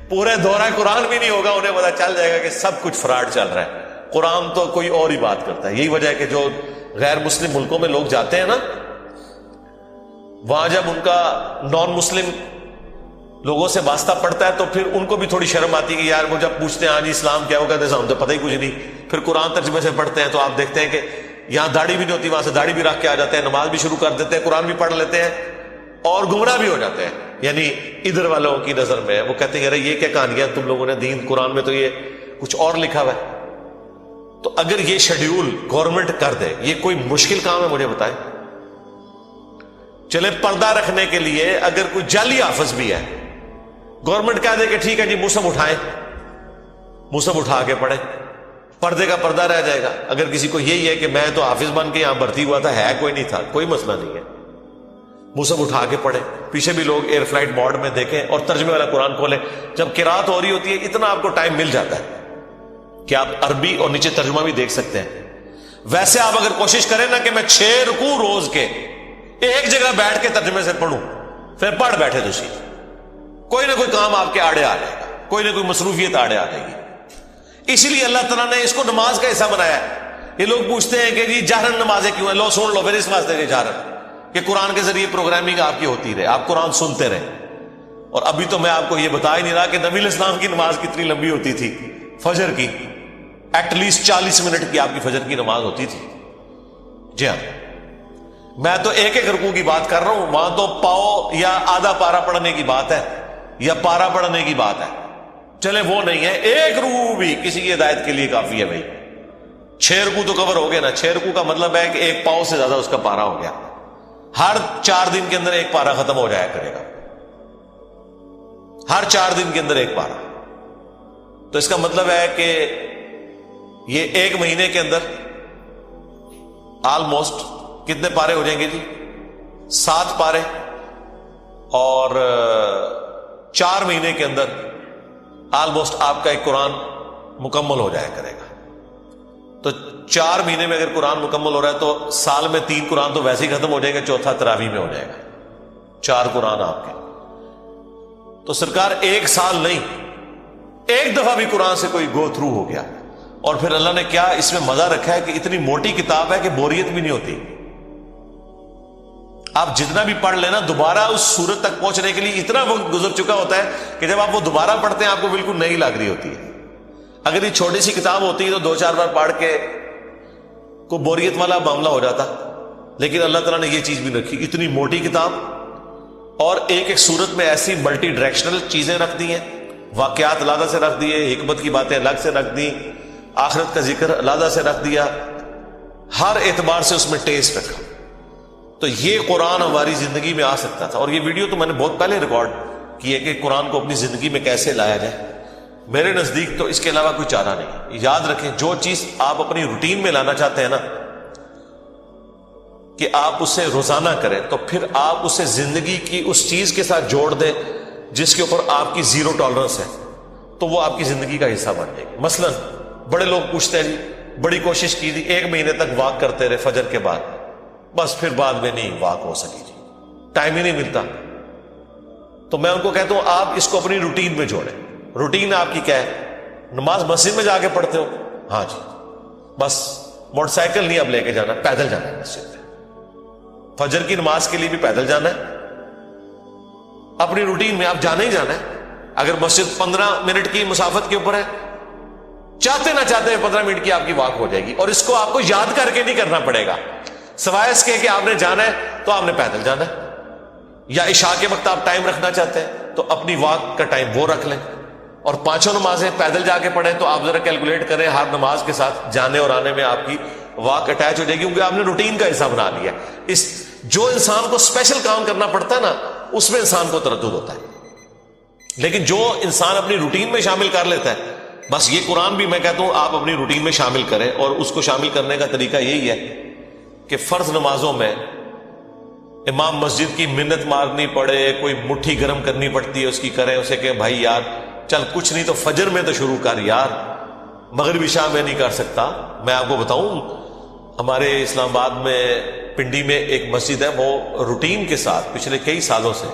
پورے دورہ قرآن بھی نہیں ہوگا, انہیں پتا چل جائے گا کہ سب کچھ فراڈ چل رہا ہے. قرآن تو کوئی اور ہی بات کرتا ہے. یہی وجہ ہے کہ جو غیر مسلم ملکوں میں لوگ جاتے ہیں نا, وہاں جب ان کا نان مسلم لوگوں سے واسطہ پڑتا ہے تو پھر ان کو بھی تھوڑی شرم آتی ہے کہ یار وہ جب پوچھتے ہیں ہاں جی اسلام کیا ہوگا, ہم تو پتہ ہی کچھ نہیں. پھر قرآن ترجمے سے پڑھتے ہیں تو آپ دیکھتے ہیں کہ یہاں داڑھی بھی نہیں ہوتی, وہاں سے داڑھی بھی رکھ کے آ جاتے ہیں, نماز بھی شروع کر دیتے ہیں, قرآن بھی پڑھ لیتے ہیں, اور گمراہ بھی ہو جاتے ہیں. یعنی ادھر والوں کی نظر میں وہ کہتے ہیں ارے یہ کیا کہانیاں تم لوگوں نے, دین قرآن میں تو یہ کچھ اور لکھا ہوا ہے. تو اگر یہ شیڈیول گورنمنٹ کر دے, یہ کوئی مشکل کام ہے مجھے بتائیں. چلے پردہ رکھنے کے لیے اگر کوئی جعلی حافظ بھی ہے, گورنمنٹ کہہ دے کہ ٹھیک ہے جی مصحف اٹھائیں, مصحف اٹھا کے پڑھیں, پردے کا پردہ رہ جائے گا. اگر کسی کو یہی ہے کہ میں تو حافظ بن کے یہاں بھرتی ہوا تھا, ہے کوئی نہیں تھا, کوئی مسئلہ نہیں ہے, مصحف اٹھا کے پڑھیں. پیچھے بھی لوگ ایئر فلائٹ موڈ میں دیکھیں اور ترجمے والا قرآن کھولیں. جب قرات ہو رہی ہوتی ہے اتنا آپ کو ٹائم مل جاتا ہے کہ آپ عربی اور نیچے ترجمہ بھی دیکھ سکتے ہیں. ویسے آپ اگر کوشش کریں نا کہ میں 6 رکوع روز کے ایک جگہ بیٹھ کے ترجمے سے پڑھوں, پھر پڑھ بیٹھے دوسری, کوئی نہ کوئی کام آپ کے آڑے آ جائے گا, کوئی نہ کوئی مصروفیت آڑے آ جائے گی. اسی لیے اللہ تعالیٰ نے اس کو نماز کا حصہ بنایا ہے. یہ لوگ پوچھتے ہیں کہ جی جہرن نمازیں کیوں ہیں, لو سن لو پھر اس واسطے کہ جہرن کہ قرآن کے ذریعے پروگرامنگ آپ کی ہوتی رہے, آپ قرآن سنتے رہے. اور ابھی تو میں آپ کو یہ بتا ہی نہیں رہا کہ نبی علیہ السلام کی نماز کتنی لمبی ہوتی تھی. فجر کی ایٹ لیسٹ 40 منٹ کی آپ کی فجر کی نماز ہوتی تھی. جی ہاں, میں تو ایک ایک رکوع کی بات کر رہا ہوں, وہاں تو پاؤ یا آدھا پارا پڑھنے کی بات ہے یا پارا پڑھنے کی بات ہے. چلے وہ نہیں ہے, ایک رکوع بھی کسی کی ہدایت کے لیے کافی ہے بھائی. 6 رکوع تو کور ہو گیا نا. 6 رکوع کا مطلب ہے کہ ایک پاؤ سے زیادہ اس کا پارا ہو گیا. ہر 4 دن کے اندر ایک پارا ختم ہو جایا کرے گا. ہر 4 دن کے اندر ایک پارا. تو اس کا مطلب ہے کہ یہ 1 مہینے کے اندر آلموسٹ کتنے پارے ہو جائیں گے جی؟ 7 پارے. اور 4 مہینے کے اندر آلموسٹ آپ کا ایک قرآن مکمل ہو جایا کرے گا. تو 4 مہینے میں اگر قرآن مکمل ہو رہا ہے تو سال میں 3 قرآن تو ویسے ہی ختم ہو جائیں گے, چوتھا تراویح میں ہو جائے گا. 4 قرآن آپ کے. تو سرکار 1 سال نہیں, 1 دفعہ بھی قرآن سے کوئی گو تھرو ہو گیا. اور پھر اللہ نے کیا اس میں مزہ رکھا ہے کہ اتنی موٹی کتاب ہے کہ بوریت بھی نہیں ہوتی. آپ جتنا بھی پڑھ لینا, دوبارہ اس سورت تک پہنچنے کے لیے اتنا وقت گزر چکا ہوتا ہے کہ جب آپ وہ دوبارہ پڑھتے ہیں آپ کو بالکل نئی لگ رہی ہوتی ہے. اگر یہ چھوٹی سی کتاب ہوتی ہے تو 2-4 بار پڑھ کے کوئی بوریت والا معاملہ ہو جاتا. لیکن اللہ تعالیٰ نے یہ چیز بھی رکھی, اتنی موٹی کتاب, اور ایک ایک سورت میں ایسی ملٹی ڈائریکشنل چیزیں رکھ دی ہیں, واقعات علیحدہ سے رکھ دیے, حکمت کی باتیں الگ سے رکھ دی, آخرت کا ذکر علیحدہ سے رکھ دیا, ہر اعتبار سے اس میں ٹیسٹ رکھا. تو یہ قرآن ہماری زندگی میں آ سکتا تھا. اور یہ ویڈیو تو میں نے بہت پہلے ریکارڈ کی ہے کہ قرآن کو اپنی زندگی میں کیسے لایا جائے. میرے نزدیک تو اس کے علاوہ کوئی چارہ نہیں. یاد رکھیں, جو چیز آپ اپنی روٹین میں لانا چاہتے ہیں نا, کہ آپ اسے روزانہ کریں, تو پھر آپ اسے زندگی کی اس چیز کے ساتھ جوڑ دیں جس کے اوپر آپ کی 0 ٹالرنس ہے, تو وہ آپ کی زندگی کا حصہ بن جائے گی. مثلا بڑے لوگ پوچھتے ہیں جی, بڑی کوشش کی تھی, 1 مہینے تک واک کرتے رہے فجر کے بعد, بس پھر بعد میں نہیں واک ہو سکی جی, ٹائم ہی نہیں ملتا. تو میں ان کو کہتا ہوں آپ اس کو اپنی روٹین میں جوڑیں. روٹین آپ کی کیا ہے؟ نماز مسجد میں جا کے پڑھتے ہو, ہاں جی, بس موٹر سائیکل نہیں اب لے کے جانا, پیدل جانا ہے مسجد میں. فجر کی نماز کے لیے بھی پیدل جانا ہے. اپنی روٹین میں آپ جانا ہی جانا ہے. اگر مسجد 15 منٹ کی مسافت کے اوپر ہے, چاہتے نہ چاہتے 15 منٹ کی آپ کی واک ہو جائے گی. اور اس کو آپ کو یاد کر کے نہیں کرنا پڑے گا, سوائے اس کے کہ آپ نے جانا ہے تو آپ نے پیدل جانا ہے. یا عشاء کے وقت آپ ٹائم رکھنا چاہتے ہیں تو اپنی واک کا ٹائم وہ رکھ لیں, اور 5 نمازیں پیدل جا کے پڑھیں. تو آپ ذرا کیلکولیٹ کریں, ہر نماز کے ساتھ جانے اور آنے میں آپ کی واک اٹیچ ہو جائے گی, کیونکہ آپ نے روٹین کا حصہ بنا لیا. اس جو انسان کو اسپیشل کام کرنا پڑتا ہے نا, اس میں انسان کو تردد ہوتا ہے. لیکن جو انسان اپنی روٹین میں شامل کر لیتا ہے, بس یہ قرآن بھی میں کہتا ہوں آپ اپنی روٹین میں شامل کریں. اور اس کو شامل کرنے کا طریقہ یہی ہے کہ فرض نمازوں میں امام مسجد کی منت مارنی پڑے, کوئی مٹھی گرم کرنی پڑتی ہے اس کی, کریں اسے کہ بھائی یار چل کچھ نہیں تو فجر میں تو شروع کر یار, مغرب عشاء میں نہیں کر سکتا. میں آپ کو بتاؤں, ہمارے اسلام آباد میں پنڈی میں ایک مسجد ہے, وہ روٹین کے ساتھ پچھلے کئی سالوں سے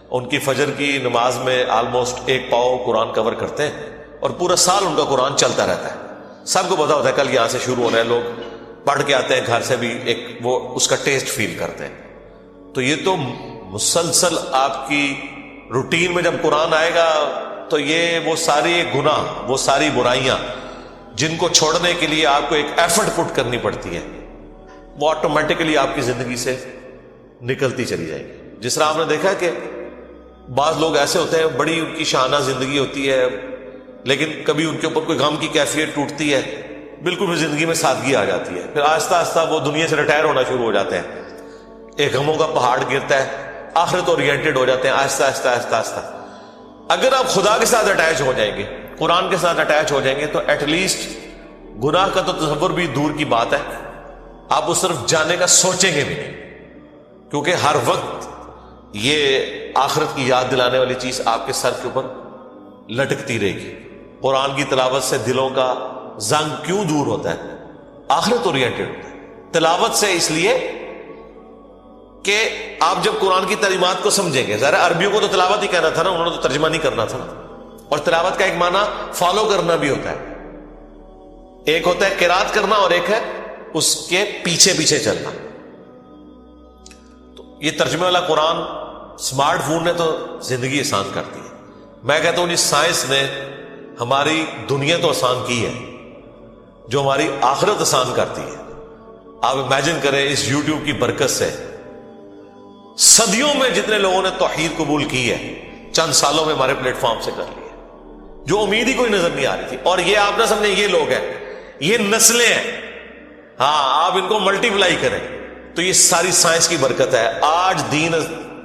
ان کی فجر کی نماز میں آلموسٹ 1 پاؤ قرآن کور کرتے ہیں, اور پورا سال ان کا قرآن چلتا رہتا ہے. سب کو پتا ہوتا ہے کل یہاں سے شروع ہو رہا ہے, لوگ پڑھ کے آتے ہیں گھر سے بھی, ایک وہ اس کا ٹیسٹ فیل کرتے ہیں. تو یہ تو مسلسل آپ کی روٹین میں جب قرآن آئے گا تو یہ وہ ساری گناہ, وہ ساری برائیاں جن کو چھوڑنے کے لیے آپ کو ایک ایفرٹ پٹ کرنی پڑتی ہے, وہ آٹومیٹکلی آپ کی زندگی سے نکلتی چلی جائے گی. جس طرح آپ نے دیکھا کہ بعض لوگ ایسے ہوتے ہیں, بڑی ان کی شانہ زندگی ہوتی ہے, لیکن کبھی ان کے اوپر کوئی غم کی کیفیت ٹوٹتی ہے, بالکل بھی زندگی میں سادگی آ جاتی ہے. پھر آہستہ آہستہ وہ دنیا سے ریٹائر ہونا شروع ہو جاتے ہیں, ایک غموں کا پہاڑ گرتا ہے, آخرت اورینٹڈ ہو جاتے ہیں آہستہ آہستہ آہستہ آہستہ. اگر آپ خدا کے ساتھ اٹیچ ہو جائیں گے, قرآن کے ساتھ اٹیچ ہو جائیں گے, تو ایٹ لیسٹ گناہ کا تو تصور بھی دور کی بات ہے, آپ اس طرف جانے کا سوچیں گے بھی نہیں, کیونکہ ہر وقت یہ آخرت کی یاد دلانے والی چیز آپ کے سر کے اوپر لٹکتی رہے گی. قرآن کی تلاوت سے دلوں کا زنگ کیوں دور ہوتا ہے؟ آخرت اورینٹڈ ہوتا ہے. تلاوت سے اس لیے کہ آپ جب قرآن کی تعلیمات کو سمجھیں گے, ذرا عربیوں کو تو تلاوت ہی کہنا تھا نا, انہوں نے تو ترجمہ نہیں کرنا تھا نا. اور تلاوت کا ایک معنی فالو کرنا بھی ہوتا ہے, ایک ہوتا ہے قرات کرنا اور ایک ہے اس کے پیچھے پیچھے چلنا. تو یہ ترجمے والا قرآن اسمارٹ فون نے تو زندگی آسان کر دی ہے. میں کہتا ہوں اس سائنس نے ہماری دنیا تو آسان کی ہے, جو ہماری آخرت آسان کرتی ہے. آپ امیجن کریں اس یوٹیوب کی برکت سے صدیوں میں جتنے لوگوں نے توحید قبول کی ہے, چند سالوں میں ہمارے پلیٹ فارم سے کر لی ہے, جو امید ہی کوئی نظر نہیں آ رہی تھی. اور یہ آپ نہ سمجھیں یہ لوگ ہیں, یہ نسلیں ہیں. ہاں, آپ ان کو ملٹی پلائی کریں تو یہ ساری سائنس کی برکت ہے. آج دین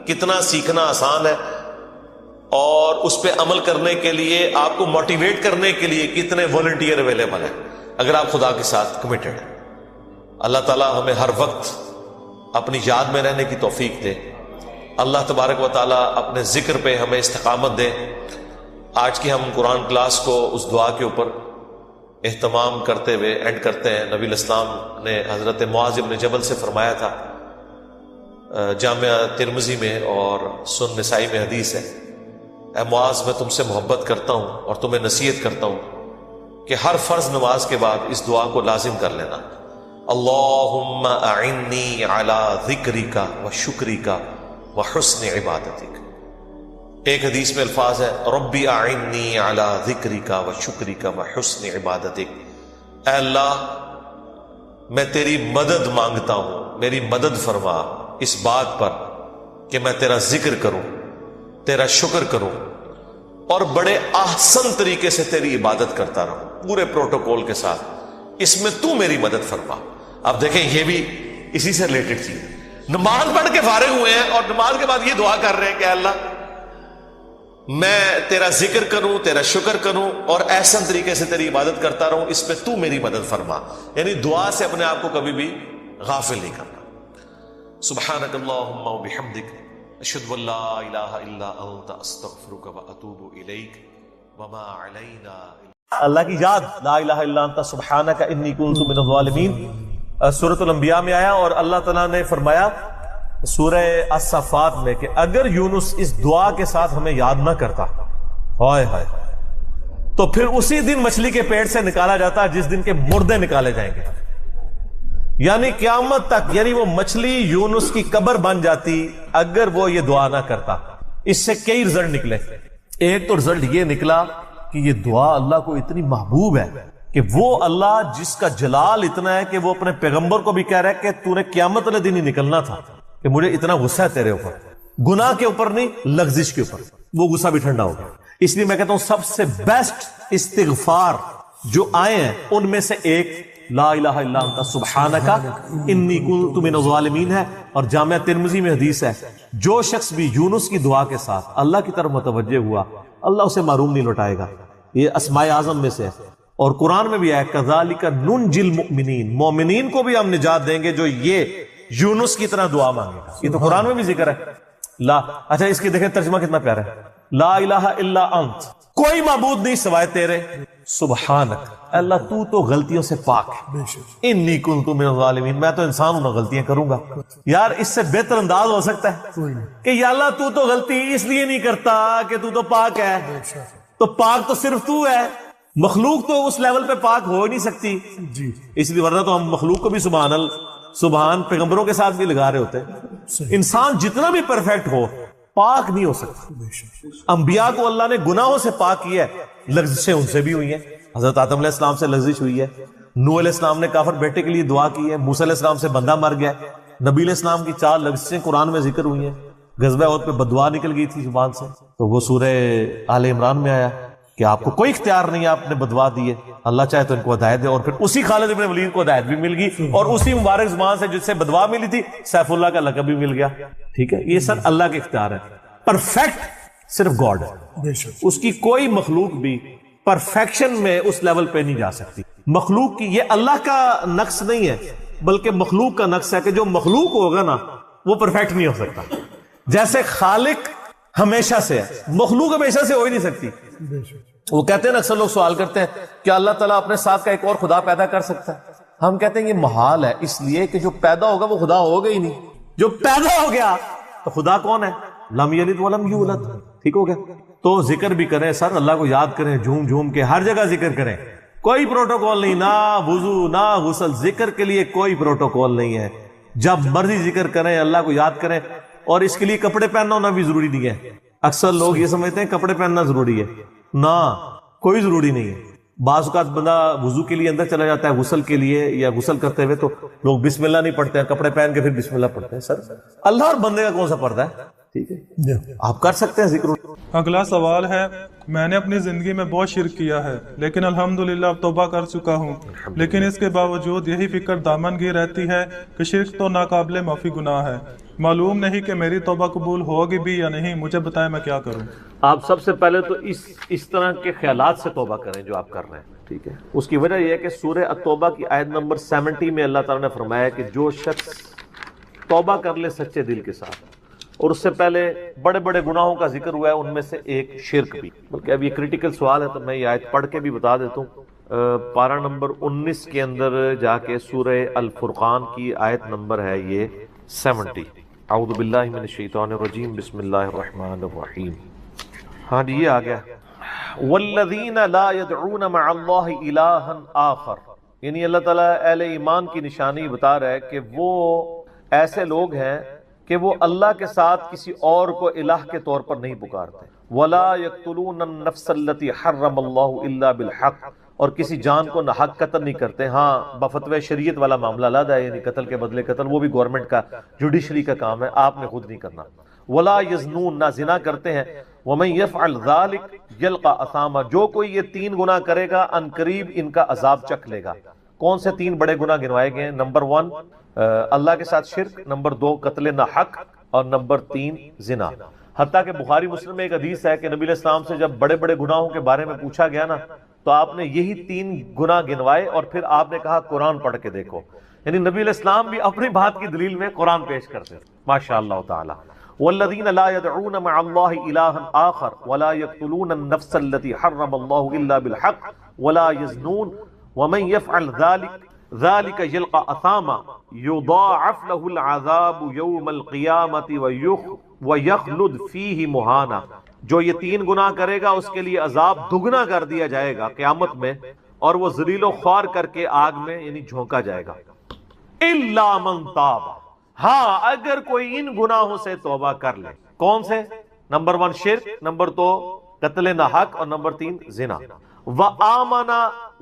کتنا سیکھنا آسان ہے, اور اس پہ عمل کرنے کے لیے آپ کو موٹیویٹ کرنے کے لیے کتنے والنٹیئر اویلیبل ہیں اگر آپ خدا کے ساتھ کمیٹڈ ہیں. اللہ تعالی ہمیں ہر وقت اپنی یاد میں رہنے کی توفیق دے. اللہ تبارک و تعالی اپنے ذکر پہ ہمیں استقامت دے. آج کی ہم قرآن کلاس کو اس دعا کے اوپر اہتمام کرتے ہوئے اینڈ کرتے ہیں. نبی الاسلام نے حضرت معاذ بن جبل سے فرمایا تھا, جامعہ ترمذی میں اور سنن نسائی میں حدیث ہے, اے معاذ میں تم سے محبت کرتا ہوں اور تمہیں نصیحت کرتا ہوں کہ ہر فرض نماز کے بعد اس دعا کو لازم کر لینا, اللہم اعنی علی ذکرک و شکرک و حسن عبادتک. ایک حدیث میں الفاظ ہے ربی اعنی علی ذکرک و شکرک و حسن عبادتک. اے اللہ میں تیری مدد مانگتا ہوں, میری مدد فرما اس بات پر کہ میں تیرا ذکر کروں, تیرا شکر کروں اور بڑے احسن طریقے سے تیری عبادت کرتا رہوں پورے پروٹوکول کے ساتھ. اس میں تو میری مدد فرما. اب دیکھیں یہ بھی اسی سے ریلیٹڈ تھی. نماز پڑھ کے فارغ ہوئے ہیں اور نماز کے بعد یہ دعا کر رہے ہیں کہ اللہ میں تیرا ذکر کروں, تیرا شکر کروں اور احسن طریقے سے تیری عبادت کرتا رہوں, اس پہ تو میری مدد فرما. یعنی دعا سے اپنے آپ کو کبھی بھی غافل نہیں کرنا. سبحانک اللہم و بحمدک اشہد ان لا الہ الا انت استغفرک و اتوب الیک وما علینا. اللہ کی یاد, لا الہ الا انت سبحانک انی کنت من الظالمین, سورۃ الانبیاء میں آیا. اور اللہ تعالیٰ نے فرمایا سورہ الصفات میں کہ اگر یونس اس دعا کے ساتھ ہمیں یاد نہ کرتا ہائے ہائے تو پھر اسی دن مچھلی کے پیٹ سے نکالا جاتا جس دن کے مردے نکالے جائیں گے, یعنی قیامت تک. یعنی وہ مچھلی یونس کی قبر بن جاتی اگر وہ یہ دعا نہ کرتا. اس سے کئی رزلٹ نکلے. ایک تو رزلٹ یہ نکلا کہ یہ دعا اللہ کو اتنی محبوب ہے کہ وہ اللہ جس کا جلال اتنا ہے کہ وہ اپنے پیغمبر کو بھی کہہ رہا ہے کہ تو نے قیامت والے دن ہی نکلنا تھا, کہ مجھے اتنا غصہ ہے تیرے اوپر, گناہ کے اوپر نہیں لغزش کے اوپر, وہ غصہ بھی ٹھنڈا ہو گیا. اس لیے میں کہتا ہوں سب سے بیسٹ استغفار جو آئے ہیں ان میں سے ایک لا الہ الا انت سبحانک انی کنت من الظالمین ہے. اور جامعہ ترمذی میں حدیث ہے جو شخص بھی یونس کی دعا کے ساتھ اللہ کی طرف متوجہ ہوا اللہ اسے محروم نہیں لوٹائے گا. یہ اسماء اعظم میں سے ہے. اور قرآن میں بھی ہے کذالک ننجی المؤمنین, مومنین کو بھی ہم نجات دیں گے جو یہ یونس کی طرح دعا مانگے گا. یہ تو قرآن میں بھی ذکر ہے. لا اچھا اس کی دیکھیں ترجمہ کتنا پیارا ہے, لا الہ الا انت, کوئی معبود نہیں سوائے تیرے, سبحانک اللہ تو غلطیوں سے پاک ہے, انی کنت من الظالمین, میں تو انسان ہوں نا غلطیاں کروں گا. یار اس سے بہتر انداز ہو سکتا ہے کہ یا اللہ تو غلطی اس لیے نہیں کرتا کہ تو پاک ہے, تو پاک تو صرف تو ہے, مخلوق تو اس لیول پہ پاک ہو نہیں سکتی. اس لیے ورنہ تو ہم مخلوق کو بھی سبحان پیغمبروں کے ساتھ بھی لگا رہے ہوتے ہیں. انسان جتنا بھی پرفیکٹ ہو پاک نہیں ہو سکتا. انبیاء کو اللہ نے گناہوں سے پاک کیا ہے, لغزشیں ان سے بھی ہوئی ہیں. حضرت آدم علیہ السلام سے لغزش ہوئی ہے, نوح علیہ السلام نے کافر بیٹے کے لیے دعا کی ہے, موسیٰ علیہ السلام سے بندہ مر گیا, نبی علیہ السلام کی 4 لغزشیں قرآن میں ذکر ہوئی ہیں. غزوہ احد پہ بددعا نکل گئی تھی زبان سے, تو وہ سورہ آل عمران میں آیا کہ آپ کو کوئی اختیار نہیں ہے, آپ نے بددعا دی ہے, اللہ چاہے تو ان کو ہدایت دے. اور پھر اسی خالد بن ولید کو ہدایت بھی مل گئی اور اسی مبارک زبان سے جس سے بددعا ملی تھی سیف اللہ کا لقب بھی مل گیا. ٹھیک ہے, یہ سب اللہ کے اختیار ہے. پرفیکٹ صرف گاڈ ہے, اس کی کوئی مخلوق بھی پرفیکشن میں اس لیول پہ نہیں جا سکتی. مخلوق کی یہ اللہ کا نقص نہیں ہے بلکہ مخلوق کا نقص ہے کہ جو مخلوق ہوگا نا وہ پرفیکٹ نہیں ہو سکتا. جیسے خالق ہمیشہ سے ہے, مخلوق ہمیشہ سے ہو ہی نہیں سکتی. وہ کہتے ہیں نا اکثر لوگ سوال کرتے ہیں کہ اللہ تعالیٰ اپنے ساتھ کا ایک اور خدا پیدا کر سکتا ہے. ہم کہتے ہیں یہ محال ہے, اس لیے کہ جو پیدا ہوگا وہ خدا ہوگا ہی نہیں. جو پیدا ہو گیا تو خدا کون ہے؟ لم یلد ولم یولد. ٹھیک ہو گیا. تو ذکر بھی کریں سر, اللہ کو یاد کریں, جھوم جھوم کے ہر جگہ ذکر کریں. کوئی پروٹوکول نہیں, نہ وضو نہ غسل, ذکر کے لیے کوئی پروٹوکول نہیں ہے. جب مرضی ذکر کریں, اللہ کو یاد کریں. اور اس کے لیے کپڑے پہننا ہونا بھی ضروری نہیں ہے. اکثر لوگ یہ سمجھتے ہیں کپڑے پہننا ضروری ہے, نہ کوئی ضروری نہیں ہے. بعض اوقات بندہ وضو کے لیے اندر چلا جاتا ہے غسل کے لیے, یا غسل کرتے ہوئے تو لوگ بسم اللہ نہیں پڑھتے ہیں, کپڑے پہن کے پھر بسم اللہ پڑھتے ہیں. سر اللہ اور بندے کا کون سا پردہ ہے؟ ٹھیک ہے, آپ کر سکتے ہیں ذکر. اگلا سوال ہے, میں نے اپنی زندگی میں بہت شرک کیا ہے لیکن الحمدللہ اب توبہ کر چکا ہوں, لیکن اس کے باوجود یہی فکر دامن گیر رہتی ہے کہ شرک تو ناقابل معافی گناہ ہے. معلوم نہیں کہ میری توبہ قبول ہوگی بھی یا نہیں, مجھے بتائیں میں کیا کروں. آپ سب سے پہلے تو اس طرح کے خیالات سے توبہ کریں جو آپ کر رہے ہیں، ٹھیک ہے؟ اس کی وجہ یہ ہے کہ سورہ التوبہ کی آیت نمبر 70 میں اللہ تعالیٰ نے فرمایا کہ جو شخص توبہ کر لے سچے دل کے ساتھ، اور اس سے پہلے بڑے بڑے گناہوں کا ذکر ہوا ہے، ان میں سے ایک شرک بھی، بلکہ اب یہ کریٹیکل سوال ہے تو میں یہ آیت پڑھ کے بھی بتا دیتا ہوں۔ پارہ نمبر 19 کے اندر جا کے سورہ الفرقان کی آیت نمبر ہے یہ 70۔ اعوذ باللہ من الشیطان الرجیم، بسم اللہ الرحمن الرحیم۔ ہاں جی، یہ آ گیا، والذین لا يدعون مع اللہ الہا آخر، یعنی اللہ تعالیٰ اہل ایمان کی نشانی بتا رہا ہے کہ وہ ایسے لوگ ہیں کہ وہ اللہ کے ساتھ کسی اور کو الہ کے طور پر نہیں پکارتے۔ وَلَا يَقْتُلُونَ النَّفْسَ الَّتِي حَرَّمَ اللَّهُ إِلَّا بِالْحَقِّ، اور کسی جان کو ناحق قتل نہیں کرتے۔ ہاں، بفتوی شریعت والا معاملہ علیحدہ ہے، یعنی قتل کے بدلے قتل، وہ بھی گورنمنٹ کا، جوڈیشری کا کام ہے، آپ نے خود نہیں کرنا۔ وَلَا يَزْنُونَ، نہ زنا کرتے ہیں۔ وَمَن يَفْعَلْ ذَلِكَ يَلْقَ أَثَامًا، جو کوئی یہ 3 گناہ کرے گا ان قریب ان کا عذاب چکھ لے گا۔ کون سے 3 بڑے گناہ گنوائے گئے ہیں؟ نمبر 1 اللہ کے ساتھ شرک، نمبر 2 قتل ناحق، اور نمبر 3 زنا۔ حتیٰ کہ بخاری مسلم میں ایک حدیث ہے کہ نبی علیہ السلام سے جب بڑے بڑے گناہوں کے بارے میں پوچھا گیا نا، تو آپ نے یہی 3 گناہ گنوائے، اور پھر آپ نے کہا قرآن پڑھ کے دیکھو۔ یعنی نبی علیہ السلام بھی اپنی بات کی دلیل میں قرآن پیش کرتے ہیں، ماشاء اللہ تعالی۔ والذین لا يدعون مع اللہ الہا آخر ولا يقتلون النفس التي حرم اللہ الا بالحق ولا يزنون ومن يفعل ذلك يلقى اثاما يضاعف له العذاب يوم القيامة ويخلد فيه مهانا، جو یہ 3 گناہ کرے گا اس کے لیے عذاب دگنا کر دیا جائے گا قیامت میں، اور وہ ذلیل و خوار کر کے آگ میں یعنی جھونکا جائے گا۔ الا من تاب، ہاں اگر کوئی ان گناہوں سے توبہ کر لے۔ کون سے؟ نمبر 1 شرک، نمبر 2 قتل ناحق، اور نمبر 3 زنا۔ وآمن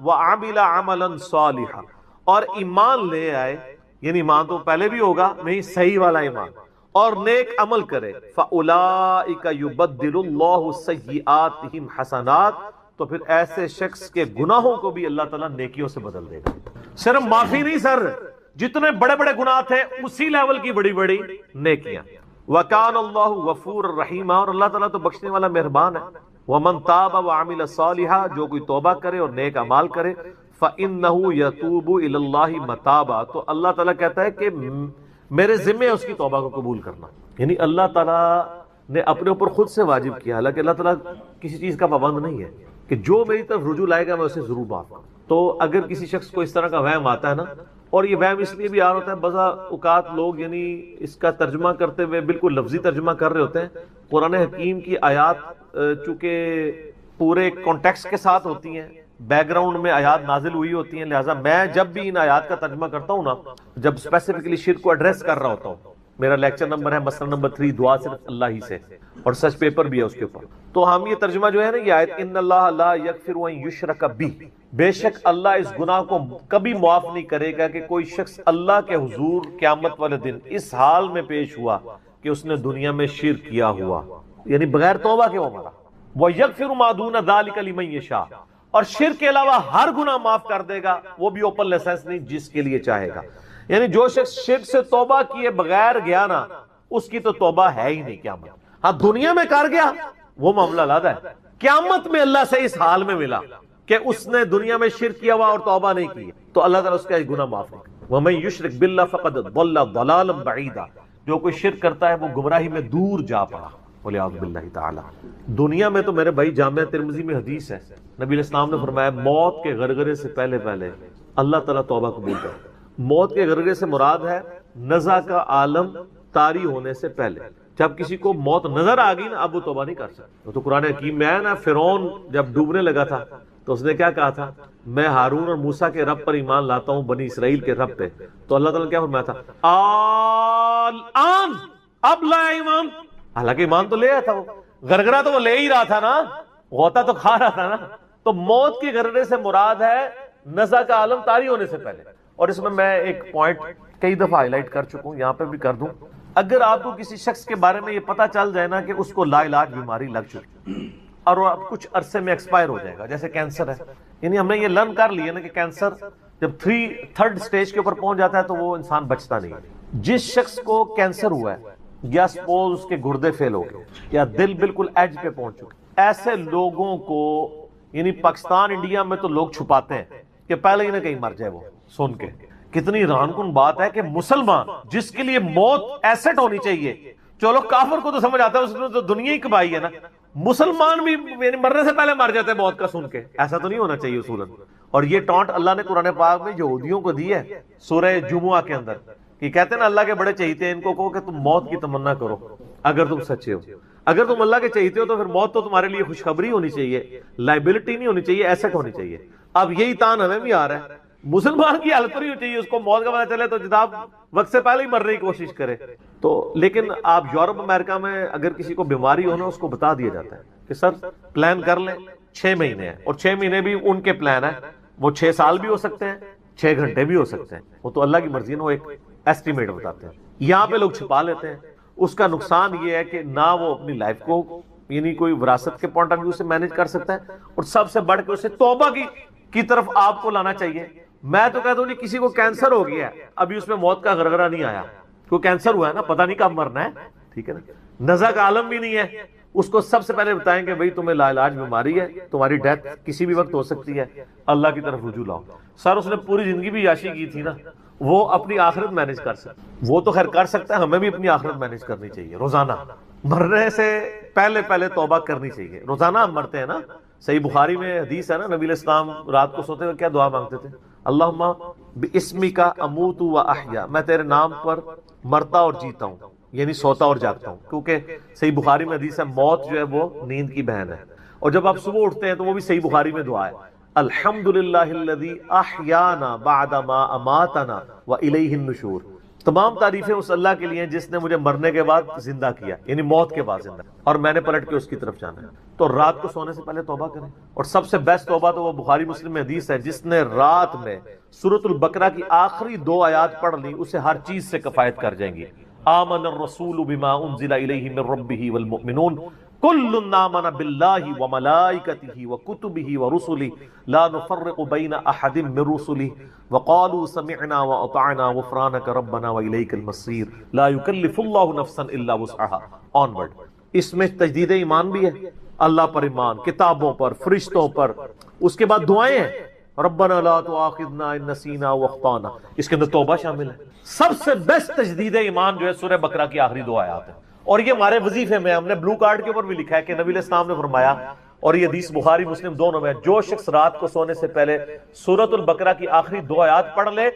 وعمل عملا صالحا، اور ایمان لے آئے، یعنی ایمان تو پہلے بھی ہوگا نہیں، صحیح والا ایمان، اور نیک عمل کرے۔ فَأُولَئِكَ يُبَدِّلُ اللَّهُ سَيِّئَاتِهِمْ حَسَنَاتٍ، تو پھر ایسے شخص کے گناہوں کو بھی اللہ تعالیٰ نیکیوں سے بدل دے گا۔ صرف معافی نہیں سر، جتنے بڑے بڑے گناہ تھے اسی لیول کی بڑی بڑی نیکیاں۔ وَكَانَ اللَّهُ غَفُورًا رَحِيمًا، اور اللہ تعالیٰ تو بخشنے والا مہربان ہے۔ وَمَن تَابَ وَعَمِلَ صَالِحًا، جو کوئی توبہ کرے اور نیک اعمال کرے، فَإِنَّهُ يَتُوبُ إِلَى اللَّهِ مَتَابًا، تو اللہ تعالیٰ کہتا ہے کہ میرے ذمے ہے اس کی توبہ کو قبول کرنا۔ یعنی اللہ تعالیٰ نے اپنے اوپر خود سے واجب کیا، حالانکہ اللہ تعالیٰ کسی چیز کا پابند نہیں ہے کہ جو میری طرف رجوع لائے گا میں اسے ضرور معاف کروں۔ تو اگر کسی شخص کو اس طرح کا وہم آتا ہے نا، اور یہ وہم اس لیے بھی آ رہا ہوتا ہے، بعض اوقات لوگ یعنی اس کا ترجمہ کرتے ہوئے بالکل لفظی ترجمہ کر رہے ہوتے ہیں۔ قرآن حکیم کی آیات چونکہ پورے کانٹیکسٹ کے ساتھ ہوتی ہیں، بیک گراؤنڈ میں آیات نازل ہوئی ہوتی ہیں، لہٰذا میں جب بھی ان آیات کا ترجمہ کرتا ہوں نا، جب اسپیسیفکلی شرک کو ایڈریس کر رہا ہوتا ہوں، میرا لیکچر نمبر ہے مسئلہ نمبر 3، دعا صرف اللہ ہی سے، اور سچ پیپر بھی ہے اس کے اوپر، تو ہم یہ ترجمہ جو ہے نا یہ آیت، ان اللہ لا یغفر ان یشرک بہ، بے شک اللہ اس گناہ کو کبھی معاف نہیں کرے گا کہ کوئی شخص اللہ کے حضور قیامت والے دن اس حال میں پیش ہوا کہ اس نے دنیا میں شرک کیا ہوا، یعنی بغیر توبہ کے وہ مرا۔ وَيَغْفِرُ مَا دُونَ ذَلِكَ لِمَن یشاء، اور شرک کے علاوہ ہر گناہ معاف کر دے گا، وہ بھی اوپن لائسنس نہیں، جس کے لیے چاہے گا۔ یعنی جو شخص شرک سے توبہ کیے بغیر گیا نا، اس کی تو توبہ ہے ہی نہیں قیامت۔ ہاں دنیا میں کر گیا وہ معاملہ علیحدہ ہے، قیامت میں اللہ سے اس حال میں ملا کہ اس نے دنیا میں شرک کیا ہوا اور توبہ نہیں کی، تو اللہ تعالیٰ اس کا گناہ معاف نہیں کرے۔ وَمَن يُشْرِكْ بِاللَّهِ فَقَدْ ضَلَّ ضَلَالًا بَعِيدًا، جو کوئی شرک کرتا ہے وہ گمراہی میں دور جا پڑا، وَلِعَوْذُ بِاللَّهِ تعالی۔ دنیا میں تو میرے بھائی جامعہ ترمذی میں حدیث ہے، نبی علیہ السلام نے فرمایا موت کے غرغرے سے پہلے پہلے اللہ تعالیٰ توبہ قبول کرے۔ موت کے غرغرے سے مراد ہے نزع کا عالم طاری ہونے سے پہلے، جب کسی کو موت نظر آ گئی نا اب وہ توبہ نہیں کر سکتا۔ وہ تو قرآن حکیم میں ہے نا، فرعون جب ڈوبنے لگا تھا تو اس نے کیا کہا تھا، میں ہارون اور موسیٰ کے رب پر ایمان لاتا ہوں، بنی اسرائیل کے رب پہ، تو اللہ تعالیٰ نے کیا فرمایا تھا، الآن، اب لایا ایمان، حالانکہ ایمان تو لے آیا تھا، وہ غرغرہ تو وہ لے ہی رہا تھا نا، غوطہ تو کھا رہا تھا نا۔ تو موت کے غرغرے سے مراد ہے نزع کا عالم طاری ہونے سے پہلے۔ اور اس میں ایک پوائنٹ کئی دفعہ ہائی لائٹ کر چکا ہوں، یہاں پہ بھی کر دوں، اگر آپ کو کسی شخص کے بارے میں یہ پتا چل جائے نا کہ اس کو لا علاج بیماری لگ چکی اور وہ اب کچھ عرصے میں ایکسپائر ہو جائے گا، جیسے کینسر ہے، یعنی ہم نے یہ لرن کر لیا نا کہ کینسر جب 3rd سٹیج کے اوپر پہنچ جاتا ہے تو وہ انسان بچتا نہیں ہے۔ جس شخص کو کینسر ہوا ہے یا سپوز اس کے گردے فیل ہو گئے یا دل بالکل ایج پہ پہنچ چکے، ایسے لوگوں کو یعنی پاکستان انڈیا میں تو لوگ چھپاتے ہیں کہ پہلے ہی نہ کہیں مر جائے وہ سن کے۔ کتنی حیران کن بات ہے کہ مسلمان جس کے لیے موت ایسٹ ہونی چاہیے، چلو کافر کو تو سمجھ آتا ہے، اس نے تو دنیا ہی کمائی ہے نا، مسلمان بھی یعنی مرنے سے پہلے مر جاتے ہیں موت کا سن کے۔ ایسا تو نہیں ہونا چاہیے اصولاً۔ اور یہ ٹانٹ اللہ نے قرآن پاک میں یہودیوں کو دی ہے سورہ جمعہ کے اندر، کہ کہتے ہیں نا اللہ کے بڑے چہیتے ہیں، ان کو کہو کہ تم موت کی تمنا کرو اگر تم سچے ہو، اگر تم اللہ کے چہیتے ہو تو پھر موت تو تمہارے لیے خوشخبری ہونی چاہیے، لائبلٹی نہیں ہونی چاہیے، ایسٹ ہونی چاہیے۔ اب یہی تان ہمیں بھی آ رہا ہے، مسلمان کی حالت نہیں ہونی چاہیے، اس کو موت کا پتہ چلے تو جناب وقت سے پہلے ہی مرنے کی کوشش کرے۔ تو لیکن آپ یورپ امریکہ میں اگر کسی کو بیماری ہو نا، اس کو بتا دیا جاتا ہے کہ سر پلان کر لیں 6 مہینے ہیں، اور 6 مہینے بھی ان کے پلان ہے، وہ 6 سال بھی ہو سکتے ہیں، 6 گھنٹے بھی ہو سکتے ہیں، وہ تو اللہ کی مرضی ہے، وہ ایک ایسٹیمیٹ بتاتے ہیں۔ یہاں پہ لوگ چھپا لیتے ہیں۔ اس کا نقصان یہ ہے کہ نہ وہ اپنی لائف کو یعنی کوئی وراثت کے پوائنٹ آف ویو سے مینج کر سکتا ہے، اور سب سے بڑھ کے اسے توبہ کی طرف آپ کو لانا چاہیے۔ میں تو کہتا ہوں جی کسی کو کینسر ہو گیا ہے، ابھی اس میں موت کا غرغرہ نہیں آیا، کوئی کینسر ہوا ہے نا، پتہ نہیں کب مرنا ہے، ٹھیک ہے نا، نزع کا عالم بھی نہیں ہے، اس کو سب سے پہلے بتائیں کہ بھئی تمہیں لا علاج بیماری ہے، تمہاری ڈیتھ کسی بھی وقت ہو سکتی ہے، اللہ کی طرف رجوع لاؤ۔ سر اس نے پوری زندگی بھی عیاشی کی تھی نا، وہ اپنی آخرت مینج کر سکتا، وہ تو خیر کر سکتا ہے، ہمیں بھی اپنی آخرت مینج کرنی چاہیے۔ روزانہ مرنے سے پہلے توبہ کرنی چاہیے۔ روزانہ ہم مرتے ہیں نا، صحیح بخاری میں حدیث ہے نا، نبی علیہ السلام رات کو سوتے ہوئے کیا دعا مانگتے تھے؟ اللہم باسمک اموت و احیا، میں تیرے نام پر مرتا اور جیتا ہوں، یعنی سوتا اور جاگتا ہوں، کیونکہ صحیح بخاری میں حدیث ہے موت جو ہے وہ نیند کی بہن ہے۔ اور جب آپ صبح اٹھتے ہیں تو وہ بھی صحیح بخاری میں دعا ہے، الحمدللہ الذی احیانا بعد ما اماتنا والیہ النشور۔ تمام تعریفیں اس اللہ کے لیے ہیں جس نے مجھے مرنے کے بعد زندہ کیا، یعنی موت کے بعد زندہ، اور میں نے پلٹ کے اس کی طرف جانا ہے۔ تو رات کو سونے سے پہلے توبہ کریں، اور سب سے بیسٹ توبہ تو وہ بخاری مسلم میں حدیث ہے، جس نے رات میں سورۃ البقرہ کی آخری 2 آیات پڑھ لی اسے ہر چیز سے کفایت کر جائیں گی۔ آمن الرسول بما انزل الیہ من ربہ والمؤمنون کل آمن باللہ وملائکتہ وکتبہ ورسلہ لا نفرق بین احد من رسلہ وقالوا سمعنا واطعنا غفرانک ربنا والیک المصیر لا یکلف اللہ نفسا الا وسعها۔ آنورڈ، اس میں تجدید ایمان بھی ہے، اللہ پر ایمان، کتابوں پر، فرشتوں پر، اس کے بعد دعائیں ہیں، ربنا لا تؤاخذنا ان نسینا واخطانا، اس کے اندر توبہ شامل ہے۔ سب سے بیسٹ تجدید ایمان جو ہے سورہ بقرہ کی آخری 2 آیات ہیں، اور یہ ہمارے وظیفے میں ہم نے بلو کارڈ کے اوپر بھی لکھا ہے کہ نبی علیہ السلام نے فرمایا، اور یہ حدیث بخاری مسلم دونوں میں، جو شخص رات کو سونے سے پہلے سورۃ البقرہ کی آخری 2 آیات پڑھ لے،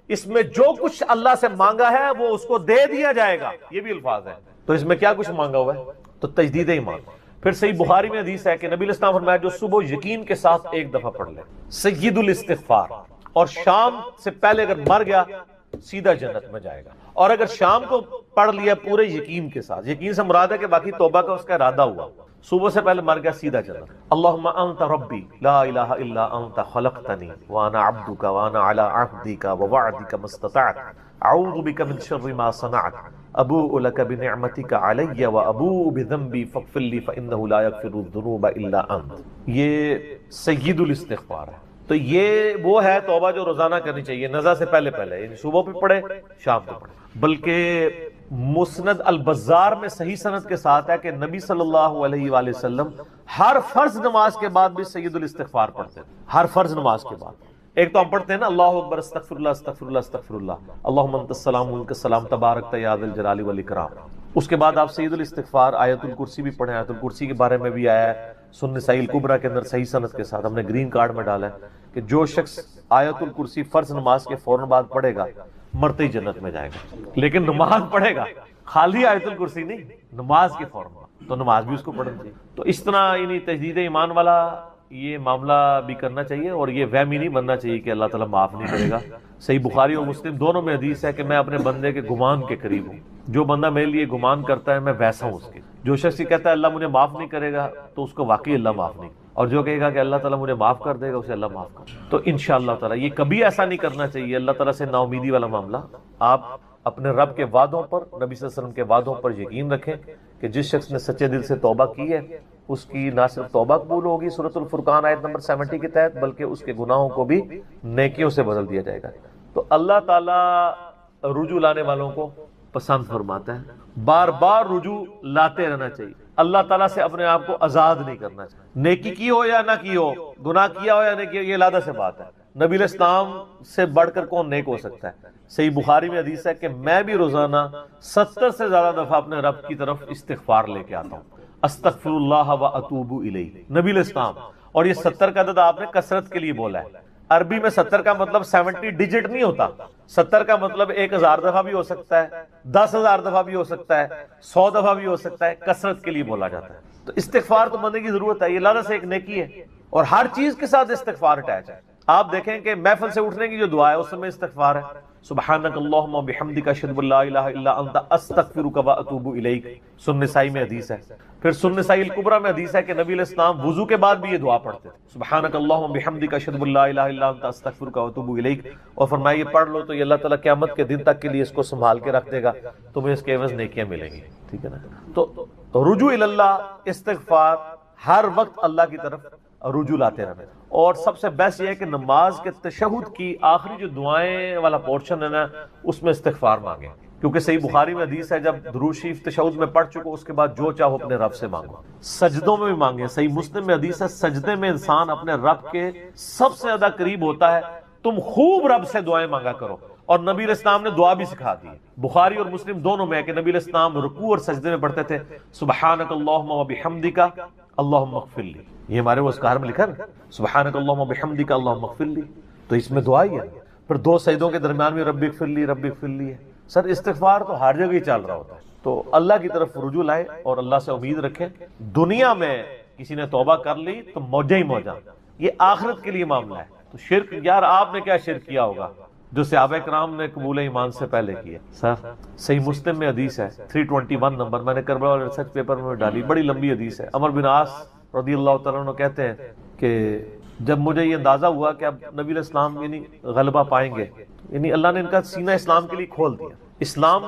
اس میں جو کچھ اللہ سے مانگا ہے وہ اس کو دے دیا جائے گا، یہ بھی الفاظ ہے۔ تو اس میں کیا کچھ مانگا ہوا ہے؟ تو تجدید ایمان۔ پھر صحیح بخاری میں حدیث ہے کہ نبی علیہ السلام فرمایا جو صبح یقین کے ساتھ ایک دفعہ پڑھ لے سید الاستغفار، اور شام سے پہلے اگر مر گیا سیدھا جنت میں جائے گا، اور اگر شام کو پڑھ لیا پورے یقین کے ساتھ، یقین سے مراد ہے کہ باقی توبہ کا اس کا ارادہ ہوا، صبح سے پہلے مر گیا سیدھا جنت۔ اللہم انت ربی لا الہ الا انت خلقتنی وانا عبدک وانا علی عہدک ووعدک ما استطعت اعوذ بک من شر ما صنعت ابوء لک بنعمتک علی وابوء بذنبی فاغفر لی فانہ لا یغفر الذنوب الا انت۔ یہ سید الاستغفار ہے۔ تو یہ وہ ہے توبہ جو روزانہ کرنی چاہیے، نزع سے پہلے یعنی صبح بھی پڑھے شام کو پڑھے۔ بلکہ مسند البزار میں صحیح سند کے ساتھ ہے کہ نبی صلی اللہ علیہ وآلہ وسلم ہر فرض نماز کے بعد بھی سید الاستغفار پڑھتے ہیں، ہر فرض نماز کے بعد۔ ایک تو ہم پڑھتے ہیں نا اللہ اکبر استغفر اللہ استغفر اللہ استغفر اللہ اللہم انت السلام منک السلام تبارک یا ذا الجلال والاکرام۔ اس کے بعد آپ سید الاستغفار آیت الکرسی بھی پڑھیں، آیت الکرسی کے بارے میں بھی آیا ہے سنن نسائی الکبریٰ کے اندر صحیح سند کے ساتھ، ہم نے گرین کارڈ میں ڈالا ہے کہ جو شخص آیت الکرسی فرض نماز کے فوراً بعد پڑھے گا مرتے ہی جنت میں جائے گا۔ لیکن نماز پڑھے گا، خالی آیت الکرسی نہیں، نماز کے فوراً بعد، تو نماز بھی اس کو پڑھنی چاہیے۔ تو اس طرح یعنی تجدید ایمان والا یہ معاملہ بھی کرنا چاہیے، اور یہ وہمی نہیں بننا چاہیے کہ اللہ تعالیٰ معاف نہیں کرے گا۔ صحیح بخاری اور مسلم دونوں میں حدیث ہے کہ میں اپنے بندے کے گمان کے قریب ہوں، جو بندہ میرے لیے گمان کرتا ہے میں ویسا ہوں اس کے۔ جو شخص یہ کہتا ہے اللہ مجھے معاف نہیں کرے گا تو اس کو واقعی اللہ معاف نہیں، اور جو کہے گا کہ اللہ تعالیٰ مجھے معاف کر دے گا اسے اللہ معاف کر دے گا۔ تو انشاءاللہ تعالیٰ یہ کبھی ایسا نہیں کرنا چاہیے اللہ تعالیٰ سے نا امیدی والا معاملہ۔ آپ اپنے رب کے وعدوں پر، نبی صلی اللہ علیہ وسلم کے وعدوں پر یقین رکھیں کہ جس شخص نے سچے دل سے توبہ کی ہے اس کی نہ صرف توبہ قبول ہوگی سورۃ الفرقان آیت نمبر 70 کے تحت، بلکہ اس کے گناہوں کو بھی نیکیوں سے بدل دیا جائے گا۔ تو اللہ تعالیٰ رجوع لانے والوں کو پسند فرماتا ہے۔ بار بار رجوع لاتے رہنا چاہیے، اللہ تعالیٰ سے اپنے آپ کو آزاد نہیں کرنا چاہیے، نیکی کی ہو یا نہ کی ہو، گناہ کیا ہو یا نہیں کیا، یہ علیحدہ سے بات ہے۔ نبی علیہ السلام سے بڑھ کر کون نیک ہو سکتا ہے؟ صحیح بخاری میں حدیث ہے کہ میں بھی روزانہ 70 سے زیادہ دفعہ اپنے رب کی طرف استغفار لے کے آتا ہوں، استغفر اللہ و اتوب الیہ، نبی علیہ السلام۔ اور یہ 70 کا عدد آپ نے کثرت کے لیے بولا ہے، عربی میں 70 کا مطلب 70 ڈیجٹ نہیں ہوتا، 70 کا مطلب 1000 دفعہ بھی ہو سکتا ہے، 10,000 دفعہ بھی ہو سکتا ہے، 100 دفعہ بھی ہو سکتا ہے، کثرت کے لیے بولا جاتا ہے۔ تو استغفار تو بندے کی ضرورت ہے، یہ اللہ سے ایک نیکی ہے، اور ہر چیز کے ساتھ استغفار اٹیچ ہے۔ آپ دیکھیں کہ محفل سے اٹھنے کی جو دعا ہے اس میں استغفار ہے، سبحانک اللہم و بحمدک اشہد ان لا الہ الا انت استغفرک و اتوب الیک، سنن نسائی میں حدیث ہے۔ پھر سنن نسائی الکبریٰ میں حدیث ہے کہ نبی علیہ السلام وضو کے بعد بھی یہ دعا پڑھتے تھے، سبحانک اللہم و بحمدک اشہد ان لا الہ الا انت استغفرک و اتوب الیک، اور فرمایا یہ پڑھ لو تو یہ اللہ تعالیٰ قیامت کے دن تک کے لیے اس کو سنبھال کے رکھ دے گا، تمہیں اس کے عوض نیکیاں ملیں گی، ٹھیک ہے نا۔ تو رجوع اللہ، استغفار، ہر وقت اللہ کی طرف رجوع لاتے رہنا۔ اور سب سے بیسٹ یہ ہے کہ نماز کے تشہد کی آخری جو دعائیں والا پورشن ہے نا، اس میں استغفار مانگیں، کیونکہ صحیح بخاری میں حدیث ہے جب درود شریف تشہد میں پڑھ چکو اس کے بعد جو چاہو اپنے رب سے مانگو، سجدوں میں بھی مانگیں۔ صحیح مسلم میں حدیث ہے سجدے میں انسان اپنے رب کے سب سے زیادہ قریب ہوتا ہے، تم خوب رب سے دعائیں مانگا کرو۔ اور نبی علیہ السلام نے دعا بھی سکھا دی، بخاری اور مسلم دونوں میں ہے کہ نبی علیہ السلام رکوع اور سجدے میں پڑھتے تھے سبحانک اللہم و بحمدک اللہم اغفر لی، یہ ہمارے وہ اذکار میں لکھا نا، سبحانک اللہم و بحمدک اللہم اغفر لی، تو اس میں دعا ہی ہے۔ پھر 2 سجدوں کے درمیان میں رب اغفر لی رب اغفر لی ہے۔ سر استغفار تو ہر جگہ ہی چل رہا ہوتا ہے، تو اللہ کی طرف رجوع لائیں اور اللہ سے امید رکھیں۔ دنیا میں کسی نے توبہ کر لی تو موجہ ہی موجہ، یہ آخرت کے لیے معاملہ ہے۔ تو شرک، یار آپ نے کیا شرک کیا ہوگا جو صحابہ کرام نے قبول ایمان سے پہلے کیا؟ سر صحیح مسلم میں حدیث ہے 321 نمبر، میں نے کربلا والے ریسرچ پیپر میں ڈالی، بڑی لمبی حدیث ہے۔ عمر بن عاص رضی اللہ تعالیٰ عنہ کہتے ہیں کہ جب مجھے یہ اندازہ ہوا کہ اب نبی علیہ السلام یعنی غلبہ پائیں گے، یعنی اللہ نے ان کا سینہ اسلام کے لیے کھول دیا، اسلام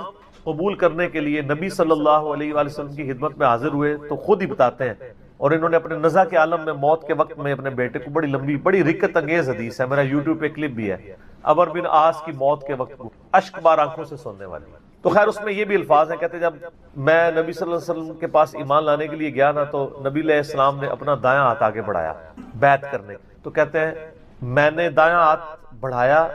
قبول کرنے کے لیے نبی صلی اللہ علیہ وآلہ وسلم کی خدمت میں حاضر ہوئے، تو خود ہی بتاتے ہیں، اور انہوں نے اپنے نزع کے عالم میں موت کے وقت میں اپنے بیٹے کو، بڑی لمبی بڑی رکت انگیز حدیث ہے، میرا یوٹیوب پہ کلپ بھی ہے، عمر بن عاص کی موت کے وقت اشک بار آنکھوں سے سننے والی۔ تو خیر اس میں یہ بھی الفاظ ہیں، کہتے جب میں نبی صلی اللہ علیہ وسلم کے پاس ایمان لانے کے لیے گیا نا، تو نبی علیہ السلام نے اپنا دایاں ہاتھ آگے بڑھایا بیعت کرنے، تو کہتے ہیں میں نے دایاں ہاتھ بڑھایا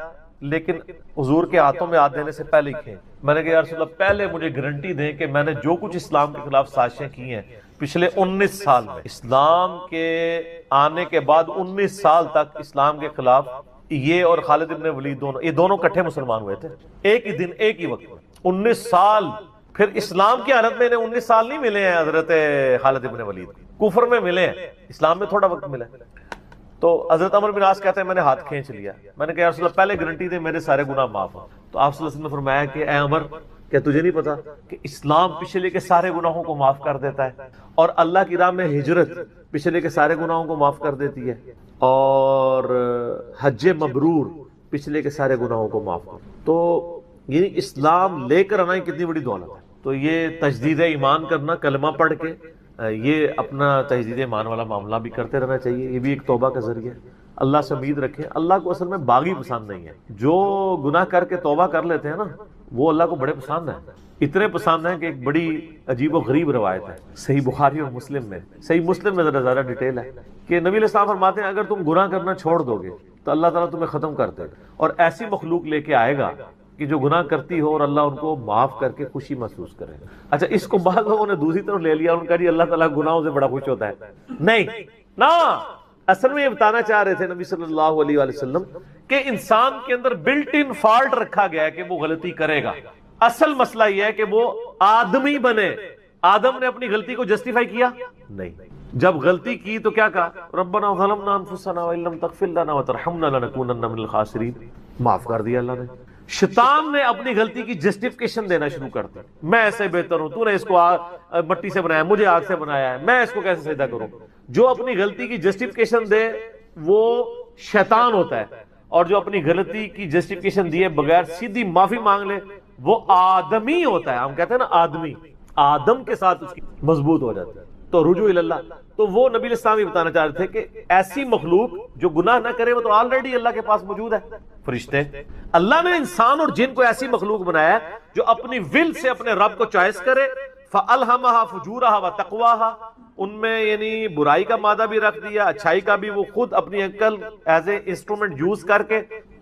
لیکن حضور کے ہاتھوں میں ہاتھ دینے سے پہلے ہی میں نے کہا یا رسول اللہ پہلے مجھے گارنٹی دیں کہ میں نے جو کچھ اسلام کے خلاف سازشیں کی ہیں پچھلے 19 سال میں، اسلام کے آنے کے بعد 19 سال تک اسلام کے خلاف یہ اور خالد ابن ولید یہ دونوں کٹھے مسلمان ہوئے تھے، ایک ہی دن ایک ہی وقت میں 19 سال۔ پھر اسلام کی حالت میں انہیں 19 سال نہیں ملے ہیں حضرت خالد ابن ولید، کفر میں ملے ہیں، اسلام میں تھوڑا وقت ملا۔ تو حضرت عمر بن عاص کہتے ہیں میں نے ہاتھ کھینچ لیا، میں نے کہا یا رسول اللہ پہلے گارنٹی دے میرے سارے گناہ معاف ہوں۔ تو آپ صلی اللہ علیہ وسلم نے فرمایا کہ اے عمر، کیا تجھے نہیں پتا کہ اسلام پچھلے کے سارے گناہوں کو معاف کر دیتا ہے، اور اللہ کی راہ میں ہجرت پچھلے کے سارے گناہوں کو معاف کر دیتی ہے، اور حج مبرور پچھلے کے سارے گناہوں کو معاف کر۔ تو یعنی اسلام لے کر آنا کتنی بڑی دولت ہے۔ تو یہ تجدید ایمان کرنا، کلمہ پڑھ کے یہ اپنا تجدید ایمان والا معاملہ بھی کرتے رہنا چاہیے، یہ بھی ایک توبہ کا ذریعہ ہے۔ اللہ سے امید رکھیں، اللہ کو اصل میں باغی پسند نہیں ہے، جو گناہ کر کے توبہ کر لیتے ہیں نا وہ اللہ کو بڑے پسند ہیں، اتنے پسند ہیں کہ ایک بڑی عجیب و غریب روایت ہے صحیح بخاری اور مسلم میں، صحیح مسلم میں ذرا زیادہ ڈیٹیل ہے کہ نبی علیہ السلام فرماتے ہیں اگر تم گناہ کرنا چھوڑ دو گے تو اللہ تعالیٰ تمہیں ختم کر دے گا، اور ایسی مخلوق لے کے آئے گا کہ جو گناہ کرتی ہو اور اللہ ان کو معاف کر کے خوشی محسوس کرے۔ اچھا اس کو بعض لوگوں نے دوسری طرف لے لیا، ان کا جی اللہ تعالیٰ گناہوں سے بڑا خوش ہوتا ہے، نہیں نا، اصل میں یہ بتانا چاہ رہے تھے نبی صلی اللہ علیہ وآلہ وسلم کہ انسان کے اندر بلٹ ان فالٹ رکھا گیا ہے کہ وہ غلطی کرے گا، اصل مسئلہ یہ ہے کہ وہ آدمی بنے۔ آدم نے اپنی غلطی کو جسٹیفائی کیا نہیں، جب غلطی کی تو کیا کہا ربنا ظلمنا انفسنا وان لم تغفر لنا وترحمنا لنکونن من الخاسرین، معاف کر دیا اللہ نے۔ شیطان نے اپنی غلطی کی جسٹیفیکیشن دینا شروع کر دی، میں ایسے بہتر ہوں، تو نے اس کو مٹی سے بنایا، مجھے آگ سے بنایا ہے، میں اس کو کیسے سجدہ کروں۔ جو اپنی غلطی کی جسٹیفیکیشن دے وہ شیطان ہوتا ہے، اور جو اپنی غلطی کی جسٹیفیکیشن دیے بغیر سیدھی معافی مانگ لے وہ آدمی ہوتا ہے۔ ہم کہتے ہیں نا آدمی، آدم کے ساتھ اس کی مضبوط ہو جاتی ہے۔ تو رجوع اللہ، تو وہ نبی علیہ السلام یہ بتانا چاہ رہے تھے کہ ایسی مخلوق جو گناہ نہ کرے وہ تو آلریڈی اللہ کے پاس موجود ہے۔ فرشتے. اللہ نے انسان اور جن کو ایسی مخلوق بنایا ہے جو اپنی ول سے اپنے رب کو چوائس کرے. فَأَلْهَمَهَا فُجُورَهَا وَتَقْوَاهَا, ان میں یعنی برائی کا مادہ بھی رکھ دیا, اچھائی کا بھی. وہ خود اپنی عقل ایز اے انسٹرومنٹ یوز کر کے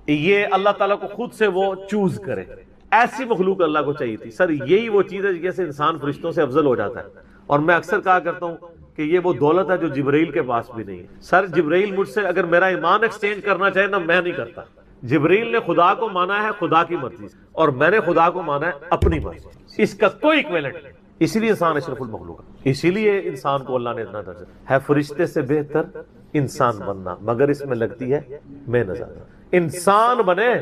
یہ اللہ تعالیٰ کو خود سے وہ چوز کرے. ایسی مخلوق اللہ کو چاہیے تھی. سر یہی وہ چیز ہے جیسے انسان فرشتوں سے افضل ہو جاتا ہے. اور میں اکثر کہا کرتا ہوں کہ یہ وہ دولت ہے جو جبرائیل کے پاس بھی نہیں ہے. سر جبرائیل مجھ سے اگر میرا ایمان ایکسچینج کرنا چاہے نا, میں نہیں کرتا. جبرائیل نے خدا کو مانا ہے خدا کی مرضی سے, اور میں نے خدا کو مانا ہے اپنی مرضی. اس کا کوئی ایکویلنٹ نہیں. اسی لیے انسان اشرف المخلوق ہے. اسی لیے انسان کو اللہ نے اتنا درجہ ہے. فرشتے سے بہتر انسان بننا, مگر اس میں لگتی ہے محنت. انسان بنے,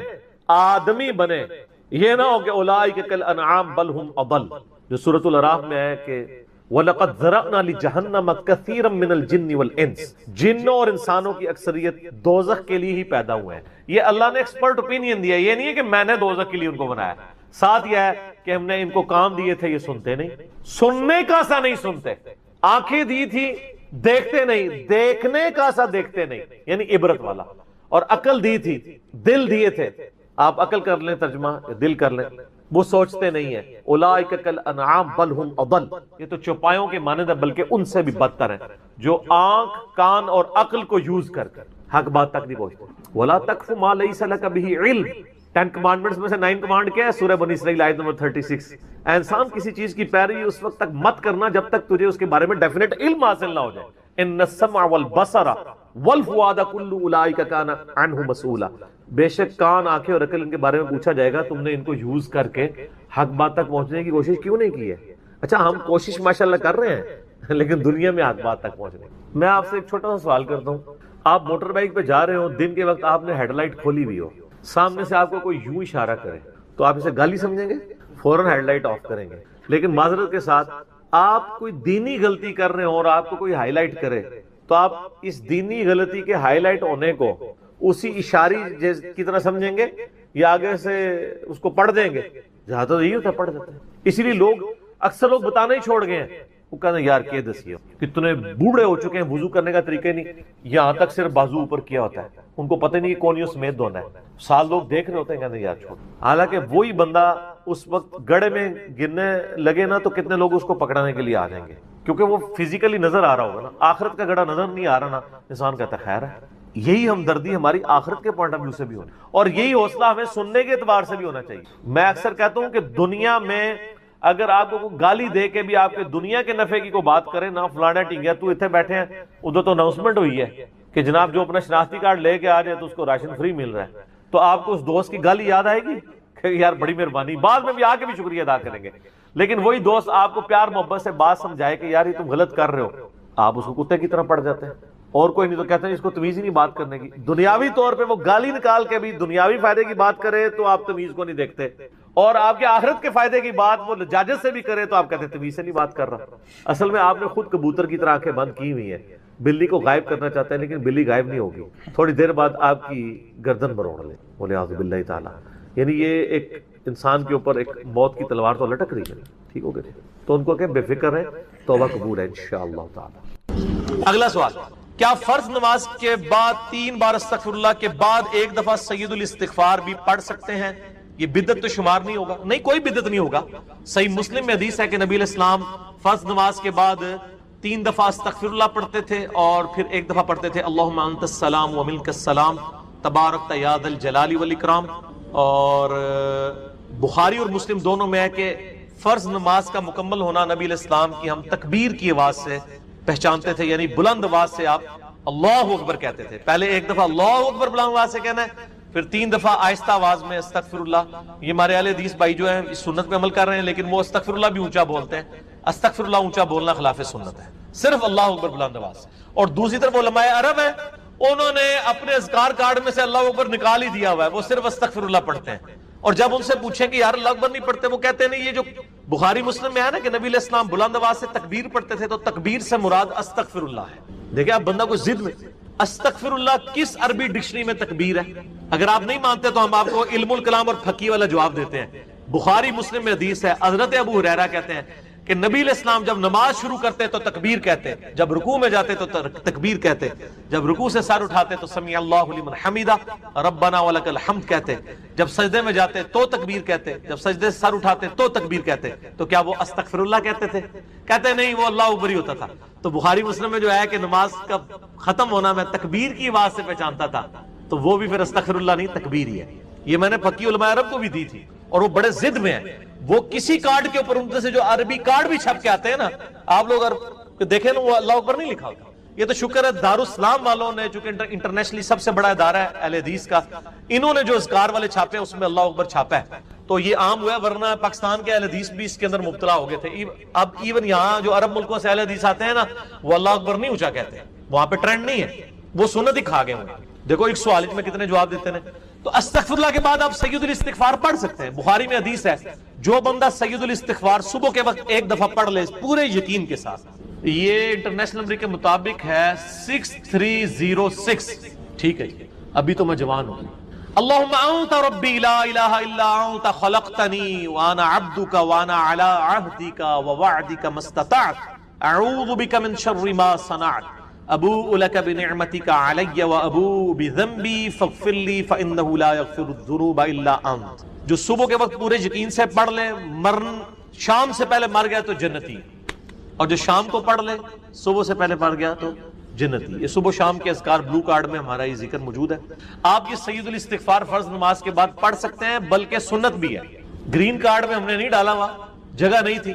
آدمی بنے, یہ نہ ہو کہ اولئک کالانعام بل هم اضل, جو سورۃ الاعراف میں ہے کہ وَلَقَدْ ذَرَأْنَا لِجَهَنَّمَ كَثِيرًا مِنَ الْجِنِّ وَالْإِنسِ, جنوں اور انسانوں کی اکثریت دوزخ کے لیے ہی پیدا ہوئے ہیں. یہ اللہ نے ایکسپرٹ اوپینین دیا, یہ نہیں ہے کہ میں نے دوزخ کے لیے ان کو بنایا. ساتھ یہ ہے کہ ہم نے ان کو کام دیے تھے, یہ سنتے نہیں. سننے کا سا نہیں سنتے, آنکھیں دی تھی دیکھتے نہیں, دیکھنے کا سا دیکھتے نہیں, یعنی عبرت والا. اور عقل دی تھی, دل دیے تھے. آپ عقل کر لیں ترجمہ, دل کر لیں, وہ سوچتے نہیں ہیں. اولئک کالانعام بل هم اضل, یہ تو چوپایوں کے مانند ہے بلکہ ان سے بھی بدتر ہیں, جو آنکھ کان اور عقل کو یوز کر کر حق بات تک نہیں پہنچتے. ولا تقف ما ليس لك به علم, 10 کمانڈمنٹس میں سے 9 کمانڈ کیا ہے؟ سورہ بنی اسرائیل آیت نمبر 36. اے انسان, کسی چیز کی پیروی اس وقت تک مت کرنا جب تک تجھے اس کے بارے میں ڈیفینیٹ علم حاصل نہ ہو جائے. ان السمع والبصر والفؤاد كل اولئک کان عنہ مسؤولا, بے شک کان, آنکھیں اور عقل ان کے بارے میں پوچھا جائے گا. تم نے ان کو یوز کر کے حق بات تک پہنچنے کی کوشش کیوں نہیں کی ہے؟ اچھا, ہم کوشش ماشاءاللہ کر رہے ہیں, لیکن دنیا میں حق بات تک پہنچنے. میں آپ سے ایک چھوٹا سا سوال کرتا ہوں. آپ موٹر بائک پہ جا رہے ہو, دن کے وقت آپ نے ہیڈ لائٹ کھولی ہوئی ہو, سامنے سے آپ کو کوئی یوں اشارہ کرے تو آپ اسے گالی سمجھیں گے؟ فوراً ہیڈ لائٹ آف کریں گے. لیکن معذرت کے ساتھ آپ کوئی دینی غلطی کر رہے ہو اور آپ کو کوئی ہائی لائٹ کرے تو آپ اس دینی غلطی کے ہائی لائٹ ہونے کو اسی اشاری کی طرح سمجھیں گے یا آگے سے اس کو پڑھ دیں گے؟ جہاں تو یہی ہوتا ہے, پڑھ دیتے ہیں. اسی لیے اکثر لوگ بتانا ہی چھوڑ گئے ہیں. وہ کہتے ہیں یار کیا دسیے, کتنے بوڑھے ہو چکے ہیں, وضو کرنے کا طریقہ نہیں, یہاں تک صرف بازو اوپر کیا ہوتا ہے, ان کو پتہ نہیں کون سمیت دھونا ہے. سال لوگ دیکھ رہے ہوتے ہیں, کہتے ہیں یار چھوڑ. حالانکہ وہی بندہ اس وقت گڑھے میں گرنے لگے نا تو کتنے لوگ اس کو پکڑانے کے لیے آ جائیں گے, کیونکہ وہ فزیکلی نظر آ رہا ہوگا نا. آخرت کا گڑھا نظر نہیں آ رہا نا, انسان کہتا ہے خیر ہے. یہی ہمدردی ہماری آخرت کے پوائنٹ آف ویو سے بھی ہونا, اور یہی حوصلہ ہمیں سننے کے اعتبار سے بھی ہونا چاہیے. میں اکثر کہتا ہوں کہ دنیا میں اگر آپ کو گالی دے کے بھی آپ کے دنیا کے نفع کی کو بات کرے نا, فلانا ٹھیک ہے تو اتنے بیٹھے ہیں, ادھر تو اناؤنسمنٹ ہوئی ہے کہ جناب جو اپنا شناختی کارڈ لے کے آ جائے تو اس کو راشن فری مل رہا ہے, تو آپ کو اس دوست کی گالی یاد آئے گی کہ یار بڑی مہربانی, بعد میں بھی آ کے بھی شکریہ ادا کریں گے. لیکن وہی دوست آپ کو پیار محبت سے بات سمجھائے کہ یار یہ تم غلط کر رہے ہو, آپ اس کو کتے کی طرح پڑ جاتے ہیں, اور کوئی نہیں تو کہتے ہیں اس کو تمیز ہی نہیں بات کرنے کی. دنیاوی طور پہ وہ گالی نکال کے بھی دنیاوی فائدے کی بات کرے تو آپ تمیز کو نہیں دیکھتے, اور آپ کے آخرت کے فائدے کی بات وہ لجاجت سے بھی کرے تو آپ کہتے ہیں تمیز سے نہیں بات کر رہا. اصل میں آپ نے خود کبوتر کی طرح آنکھیں بند کی ہوئی ہیں, بلی کو غائب کرنا چاہتے ہیں لیکن بلی غائب نہیں ہوگی, تھوڑی دیر بعد آپ کی گردن مروڑ لے, بولے اعوذ باللہ تعالیٰ. یعنی یہ ایک انسان کے اوپر ایک موت کی تلوار تو لٹک رہی ہے, ٹھیک ہو گئے تو ان کو کہ بے فکر ہے, توبہ قبول ہے انشاءاللہ تعالی. اگلا سوال, کیا فرض نماز کے بعد 3 بار استغفر اللہ کے بعد ایک دفعہ سید الاستغفار بھی پڑھ سکتے ہیں؟ یہ بدعت تو شمار نہیں ہوگا. نہیں, کوئی بدعت نہیں ہوگا. صحیح مسلم میں حدیث ہے کہ نبی علیہ السلام فرض نماز کے بعد 3 دفعہ استغفر اللہ پڑھتے تھے اور پھر ایک دفعہ پڑھتے تھے اللہم انت السلام و منک السلام تبارکت یا ذا الجلال والاکرام. اور بخاری اور مسلم دونوں میں ہے کہ فرض نماز کا مکمل ہونا نبی علیہ السلام کی ہم تکبیر کی آواز سے پہچانتے تھے, یعنی بلند آواز سے آپ اللہ اکبر کہتے تھے. پہلے ایک دفعہ اللہ اکبر بلند آواز سے کہنا ہے, پھر 3 دفعہ آہستہ آواز میں استغفر اللہ. یہ ہمارے اہل حدیث بھائی جو ہیں اس سنت پہ عمل کر رہے ہیں, لیکن وہ استغفر اللہ بھی اونچا بولتے ہیں. استغفر اللہ اونچا بولنا خلاف سنت ہے, صرف اللہ اکبر بلند آواز سے. اور دوسری طرف علماء عرب ہیں, انہوں نے اپنے اذکار کارڈ میں سے اللہ اکبر نکال ہی دیا ہوا ہے, وہ صرف استغفر اللہ پڑھتے ہیں. اور جب ان سے پوچھیں کہ یار اللہ اکبر نہیں پڑھتے, وہ کہتے ہیں نہیں, یہ جو بخاری مسلم میں ہے نا کہ نبی علیہ السلام بلند آواز سے تکبیر پڑھتے تھے, تو تکبیر سے مراد استغفر اللہ ہے. دیکھیں آپ بندہ کو ضد میں, استغفر اللہ کس عربی ڈکشنری میں تکبیر ہے؟ اگر آپ نہیں مانتے تو ہم آپ کو علم الکلام اور فقہ والا جواب دیتے ہیں. بخاری مسلم میں حدیث ہے, حضرت ابو ہریرہ کہتے ہیں کہ نبی علیہ السلام جب نماز شروع کرتے تو تکبیر کہتے، جب رکوع میں جاتے تو تکبیر کہتے، جب رکوع سے سر اٹھاتے تو سمیع اللہ لمن حمیدہ ربنا ولک الحمد کہتے، جب سجدے میں جاتے تو تکبیر کہتے، جب سجدے سے سر اٹھاتے تو تکبیر کہتے. تو کیا وہ استغفر اللہ کہتے تھے؟ کہتے نہیں، وہ اللہ اکبر ہی ہوتا تھا. تو بخاری مسلم میں جو ہے کہ نماز کا ختم ہونا میں تکبیر کی آواز سے پہچانتا تھا، تو وہ بھی پھر استغفر اللہ نہیں، تکبیر ہی ہے. یہ میں نے پکی علماء عرب کو بھی دی تھی، اور وہ بڑے ضد میں ہیں. وہ کسی کارڈ کے اوپر ان سے جو عربی کارڈ بھی چھپ کے آتے ہیں نا، آپ لوگ دیکھیں نا، وہ اللہ اکبر نہیں لکھا ہوتا. یہ تو شکر ہے دارالاسلام والوں نے، چونکہ انٹرنیشنلی سب سے بڑا ادارہ ہے اہل حدیث کا، انہوں نے جو اذکار والے چھاپے اس میں اللہ اکبر چھاپا ہے، تو یہ عام ہوا ہے. ورنہ پاکستان کے اہل حدیث بھی اس کے اندر مبتلا ہو گئے تھے. اب ایون یہاں جو عرب ملکوں سے اہل حدیث آتے ہیں نا، وہ اللہ اکبر نہیں اونچا کہتے، وہاں پہ ٹرینڈ نہیں ہے، وہ سنت ہی کھا گئے ہوں. دیکھو ایک سوال میں کتنے جواب دیتے ہیں. تو استغفر اللہ کے بعد آپ سید الاستغفار پڑھ سکتے ہیں. بخاری میں حدیث ہے، جو بندہ سید الاستغفار صبح کے وقت ایک دفعہ پڑھ لے پورے یقین کے ساتھ، یہ انٹرنیشنل نمبر کے مطابق ہے 6306. ٹھیک ہے جی، ابھی تو میں جوان ہوں. اللہم انت ربی لا الہ الا انت خلقتنی وانا عبدک وانا علی عہدک ووعدک ما استطعت اعوذ بک من شر ما صنعت ابوء لک بنعمتک علی وابوء بذنبی فاغفر لی فانہ لا یغفر الذنوب الا انت. جو صبح کے وقت پورے یقین سے پڑھ لے، مرن شام سے پہلے مر گیا تو جنتی، اور جو شام کو پڑھ لے صبح سے پہلے پڑھ گیا تو جنتی. یہ صبح شام کے اذکار بلو کارڈ میں ہمارا یہ ذکر موجود ہے. آپ یہ سید الاستغفار فرض نماز کے بعد پڑھ سکتے ہیں، بلکہ سنت بھی ہے. گرین کارڈ میں ہم نے نہیں ڈالا، وہاں جگہ نہیں تھی.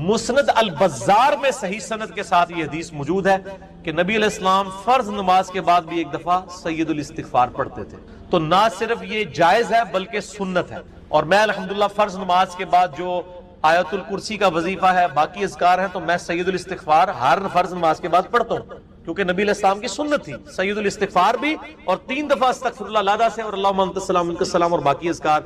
مسند البزار میں صحیح سند کے ساتھ یہ حدیث موجود ہے کہ نبی علیہ السلام فرض نماز کے بعد بھی ایک دفعہ سید الاستغفار پڑھتے تھے. تو نہ صرف یہ جائز ہے بلکہ سنت ہے. اور میں الحمدللہ فرض نماز کے بعد جو آیت الکرسی کا وظیفہ ہے، باقی اذکار ہیں، تو میں سید الاستغفار ہر فرض نماز کے بعد پڑھتا ہوں، کیونکہ نبی علیہ السلام کی سنت تھی سید الاستغفار بھی، اور 3 دفعہ استغفر اللہ لادہ سے، اور اللہم انت السلام منک السلام، اور باقی اذکار.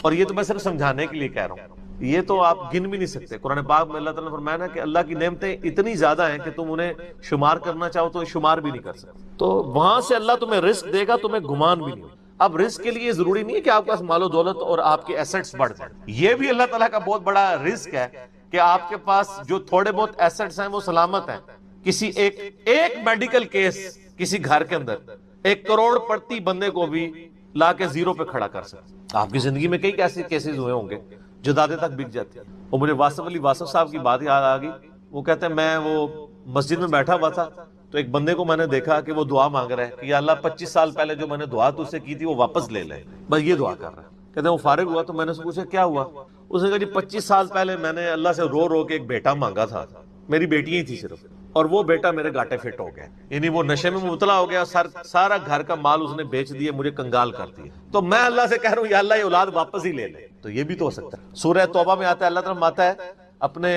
اور یہ تو میں صرف سمجھانے کے لیے کہہ رہا ہوں، یہ تو آپ گن بھی نہیں سکتے. قرآن پاک میں اللہ تعالیٰ نے فرمایا نا کہ اللہ کی نعمتیں اتنی زیادہ ہیں کہ تم انہیں شمار کرنا چاہو تو شمار بھی نہیں کر سکتے. تو وہاں سے اللہ تمہیں رزق دے گا، تمہیں گمان بھی نہیں. اب رزق کے لیے ضروری نہیں ہے کہ آپ کے پاس مال و دولت اور آپ کے ایسٹس بڑھ جائیں. یہ بھی اللہ تعالیٰ کا بہت بڑا رزق ہے کہ آپ کے پاس جو تھوڑے بہت ایسٹس ہیں وہ سلامت ہیں. کسی ایک میڈیکل کیس کسی گھر کے اندر 1 کروڑ پڑتی بندے کو بھی لا کے زیرو پہ کھڑا کر سکتے. آپ کی زندگی میں کئی ایسے کیسز ہوئے ہوں گے، جدادیں تک بک جاتی ہیں. اور مجھے واصف علی واصف صاحب کی بات یاد آ گئی. وہ کہتے ہیں میں وہ مسجد میں بیٹھا ہوا تھا تو ایک بندے کو میں نے دیکھا کہ وہ دعا مانگ رہا ہے کہ یا اللہ 25 سال پہلے جو میں نے دعا تجھ سے کی تھی وہ واپس لے لے، بس یہ دعا کر رہا ہے. کہتے ہیں وہ فارغ ہوا تو میں نے اسے پوچھا کیا ہوا؟ اس نے کہا جی 25 سال پہلے میں نے اللہ سے رو رو کے ایک بیٹا مانگا تھا، میری بیٹی ہی تھی صرف، اور وہ بیٹا میرے گاٹے فٹ ہو گیا، یعنی وہ نشے میں مبتلا ہو گیا، سارا گھر کا مال اس نے بیچ دیا، مجھے کنگال کر دیا. تو میں اللہ سے کہہ رہا ہوں یا اللہ یہ اولاد واپس ہی لے لے. تو یہ بھی تو ہو سکتا ہے. سورہ توبہ میں آتا ہے، اللہ تعالیٰ آتا ہے اپنے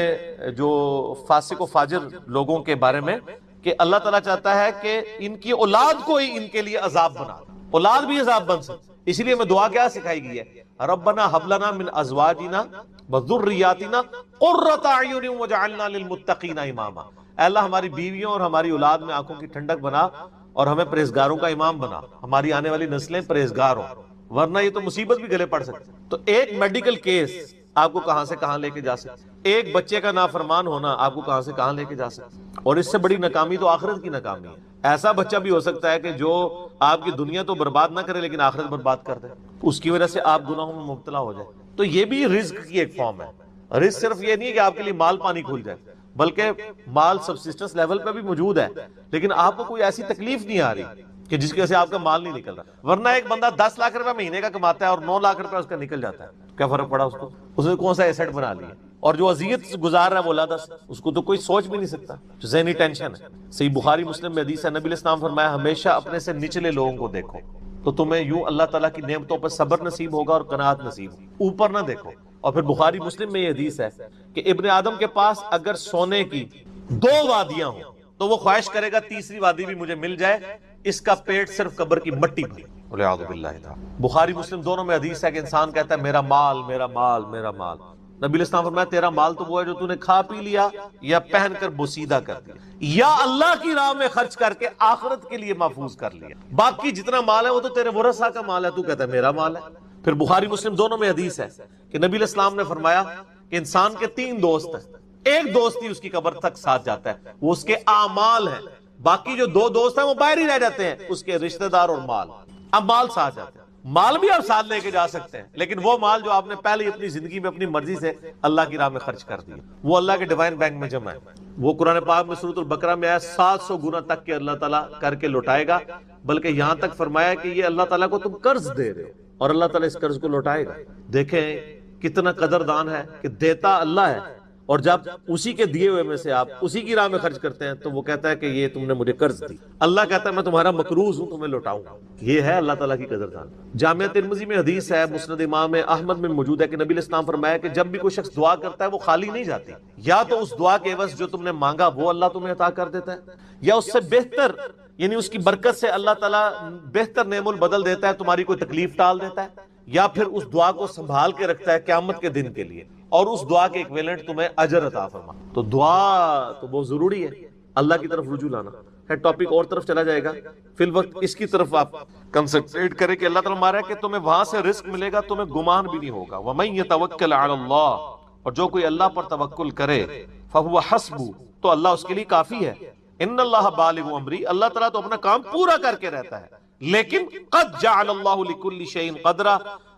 جو فاسق و فاجر لوگوں کے بارے میں کہ اللہ تعالیٰ چاہتا ہے کہ ان کی اولاد کو ہی ان کے لیے عذاب بنا دے، اولاد بھی عذاب بن سکتی. اس لیے میں دعا کیا سکھائی گئی ہے، ربنا هب لنا من ازواجنا وذرياتنا قرۃ اعین واجعلنا للمتقین اماما. اے اللہ ہماری بیویوں اور ہماری اولاد میں آنکھوں کی ٹھنڈک بنا اور ہمیں پرہیزگاروں کا امام بنا، ہماری آنے والی نسلیں پرہیزگار ہوں، ورنہ یہ تو مصیبت بھی گلے پڑ سکتی. تو ایک میڈیکل کیس آپ کو کہاں سے کہاں لے کے جا سکتے، ایک بچے کا نافرمان ہونا آپ کو کہاں سے کہاں لے کے جا سکتے. اور اس سے بڑی ناکامی تو آخرت کی ناکامی ہے. ایسا بچہ بھی ہو سکتا ہے کہ جو آپ کی دنیا تو برباد نہ کرے لیکن آخرت برباد کر دے، اس کی وجہ سے آپ گناہوں میں مبتلا ہو جائے. تو یہ بھی رزق کی ایک فارم ہے. رزق صرف یہ نہیں ہے کہ آپ کے لیے مال پانی کھل جائے، بلکہ مال سبسسٹنس لیول پہ بھی موجود ہے، لیکن آپ کو کوئی ایسی تکلیف نہیں آ رہی کہ جس کی وجہ سے آپ کا مال نہیں نکل رہا. ورنہ ایک بندہ 10 لاکھ روپے مہینے کا کماتا ہے اور 9 لاکھ روپے اس کا نکل جاتا ہے، کیا فرق پڑا اس کو؟ اس نے کون سا ایسٹ بنا لیا؟ اور جو اذیت گزار رہا ہے وہ لادا سے، اس کو تو کوئی سوچ بھی نہیں سکتا، ذہنی ٹینشن ہے. صحیح بخاری مسلم میں حدیث ہے، نبی علیہ السلام فرمایا ہمیشہ اپنے سے نچلے لوگوں کو دیکھو تو تمہیں یوں اللہ تعالیٰ کی نعمتوں پر صبر نصیب ہوگا اور قناعت نصیب ہوگی، اوپر نہ دیکھو. اور پھر بخاری مسلم میں یہ حدیث ہے کہ ابن آدم کے پاس اگر سونے کی 2 وادیاں ہوں تو وہ خواہش کرے گا تیسری وادی بھی مجھے مل جائے، اس کا پیٹ صرف قبر کی مٹی بھرے. والعیاذ باللہ. بخاری مسلم دونوں میں حدیث ہے کہ انسان کہتا ہے میرا مال میرا مال میرا مال. نبی علیہ السلام فرمایا تیرا مال تو وہ ہے جو تو نے کھا پی لیا یا پہن کر بوسیدہ کر دیا یا اللہ کی راہ میں خرچ کر کے آخرت کے لیے محفوظ کر لیا. باقی جتنا مال ہے وہ تو تیرے ورثہ کا مال ہے، تو کہتا ہے میرا مال ہے. پھر بخاری مسلم دونوں میں حدیث ہے کہ نبی علیہ السلام نے فرمایا کہ انسان کے 3 دوست ہیں. ایک دوست ہی اس کی قبر تک ساتھ جاتا ہے، وہ اس کے اعمال ہیں، باقی جو دو دوست ہیں وہ باہر ہی رہ جاتے ہیں، اس کے رشتہ دار اور مال۔ اب مال ساتھ جاتے ہیں، مال بھی آپ ساتھ لے کے جا سکتے ہیں، لیکن وہ مال جو آپ نے پہلے اپنی زندگی میں اپنی مرضی سے اللہ کی راہ میں خرچ کر دیا، وہ اللہ کے ڈیوائن بینک میں جمع ہے، وہ قرآن پاک میں سورۃ البقرہ میں آیا 700 گنا تک کہ اللہ تعالیٰ کر کے لوٹائے گا، بلکہ یہاں تک فرمایا کہ یہ اللہ تعالیٰ کو تم قرض دے رہے ہو اور اللہ تعالیٰ اس قرض کو لوٹائے گا۔ دیکھیں کتنا قدردان ہے کہ دیتا اللہ ہے، اور جب اسی کے دیے ہوئے میں سے آپ اسی کی راہ میں خرچ کرتے ہیں تو وہ کہتا ہے کہ یہ تم نے مجھے قرض دی، اللہ کہتا ہے میں تمہارا مقروض ہوں، تمہیں لوٹاؤں گا۔ یہ ہے اللہ تعالیٰ کی قدردان۔ جامعہ ترمذی میں حدیث ہے، مسند امام احمد میں موجود ہے کہ نبی علیہ السلام فرمایا کہ جب بھی کوئی شخص دعا کرتا ہے وہ خالی نہیں جاتی، یا تو اس دعا کے عوض جو تم نے مانگا وہ اللہ تمہیں عطا کر دیتا ہے، یا اس سے بہتر یعنی اس کی برکت سے اللہ تعالیٰ بہتر نعم البدل دیتا ہے، تمہاری کوئی تکلیف ٹال دیتا ہے، یا پھر اس دعا کو سنبھال کے رکھتا ہے قیامت کے دن کے لیے، اور اس دعا کے ایکویلنٹ تمہیں اجر عطا فرما۔ تو دعا تو بہت ضروری ہے، اللہ کی طرف رجوع لانا ہے۔ ٹاپک اور طرف چلا جائے گا، فی الوقت اس کی طرف آپ کنسنٹریٹ کریں کہ اللہ تعالیٰ مارا ہے کہ تمہیں وہاں سے رزق ملے گا، تمہیں گمان بھی نہیں ہوگا۔ وَمَن يَتَوَكَّلْ عَلَى اللَّهِ، اور جو کوئی اللہ پر توکل کرے فَهُوَ حَسْبُهُ، تو اللہ اس کے لیے کافی ہے۔ ان اللہ بالغ امری، اللہ تعالیٰ تو اپنا کام پورا کر کے رہتا ہے، لیکن قد جعل اللہ لکل شیء قدرا،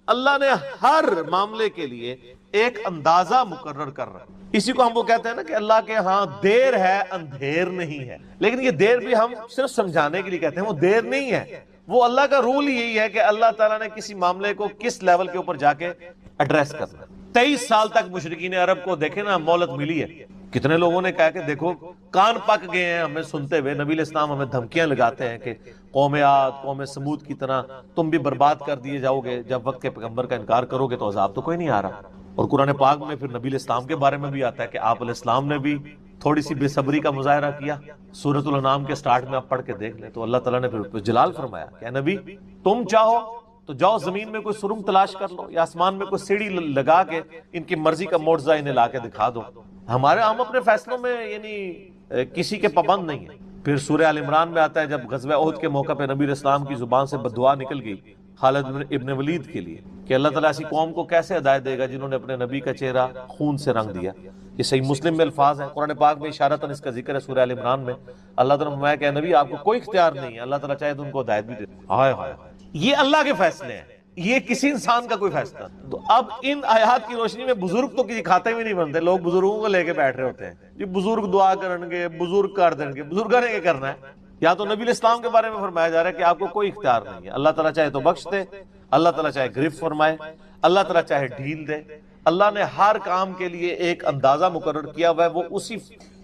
اللہ نے ہر معاملے کے لیے ایک اندازہ مقرر کر رہا ہے۔ اسی کو ہم وہ کہتے ہیں نا کہ اللہ کے ہاں دیر ہے اندھیر نہیں ہے، لیکن یہ دیر بھی ہم صرف سمجھانے کے لیے کہتے ہیں، وہ دیر نہیں ہے، وہ اللہ کا رول یہی ہے کہ اللہ تعالیٰ نے کسی معاملے کو کس لیول کے اوپر جا کے ایڈریس کرنا ہے۔ 23 سال تک مشرکین عرب کو دیکھیں نا مہلت ملی ہے، کتنے لوگوں نے کہا کہ دیکھو کان پک گئے ہیں ہمیں سنتے ہوئے، نبی علیہ السلام ہمیں دھمکیاں لگاتے ہیں کہ قوم عاد قوم سمود کی طرح تم بھی برباد کر دیے جاؤ گے، جب وقت کے پیغمبر کا انکار کرو گے تو عذاب تو کوئی نہیں آ رہا۔ اور قرآن پاک میں پھر نبی علیہ السلام کے بارے میں بھی آتا ہے کہ آپ علیہ السلام نے بھی تھوڑی سی بے صبری کا مظاہرہ کیا، سورۃ الانعام کے سٹارٹ میں آپ پڑھ کے دیکھ لیں تو اللہ تعالیٰ نے پھر جلال فرمایا کہ اے نبی تم چاہو تو جاؤ زمین میں کوئی سرنگ تلاش کر لو، یا آسمان میں کوئی سیڑھی لگا کے ان کی مرضی کا معجزہ انہیں لا کے دکھا دو۔ ہم اپنے فیصلوں میں یعنی کسی کے پابند نہیں ہیں۔ پھر سورہ آل عمران میں آتا ہے جب غزوہ احد کے موقع پہ نبی علیہ السلام کی زبان سے بددعا نکل گئی خالد ابن ولید کے لیے کہ اللہ تعالیٰ ایسی قوم کو کیسے ہدایت دے گا جنہوں نے اپنے نبی کا چہرہ خون سے رنگ دیا۔ یہ صحیح مسلم میں الفاظ ہیں، قرآن پاک میں اشارتاً اس کا ذکر ہے سورہ آل عمران میں۔ اللہ تعالیٰ نے فرمایا کہ نبی آپ کو کوئی اختیار نہیں ہے، اللہ تعالیٰ چاہے تو ان کو ہدایت بھی دے۔ ہائے ہائے، یہ اللہ کے فیصلے ہیں، یہ کسی انسان کا کوئی فیصلہ۔ تو اب ان آیات کی روشنی میں بزرگ تو کسی کھاتے میں نہیں بنتے، لوگ بزرگوں کو لے کے بیٹھ رہے ہوتے ہیں جی بزرگ دعا کریں گے، بزرگ کر دیں گے، بزرگوں نے کیا کرنا ہے؟ یا تو نبی علیہ السلام کے بارے میں فرمایا جا رہا ہے کہ آپ کو کوئی اختیار نہیں ہے، اللہ تعالیٰ چاہے تو بخش دے، اللہ تعالیٰ چاہے گرفت فرمائے، اللہ تعالیٰ چاہے ڈھیل دے۔ اللہ نے ہر کام کے لیے ایک اندازہ مقرر کیا ہوا ہے، وہ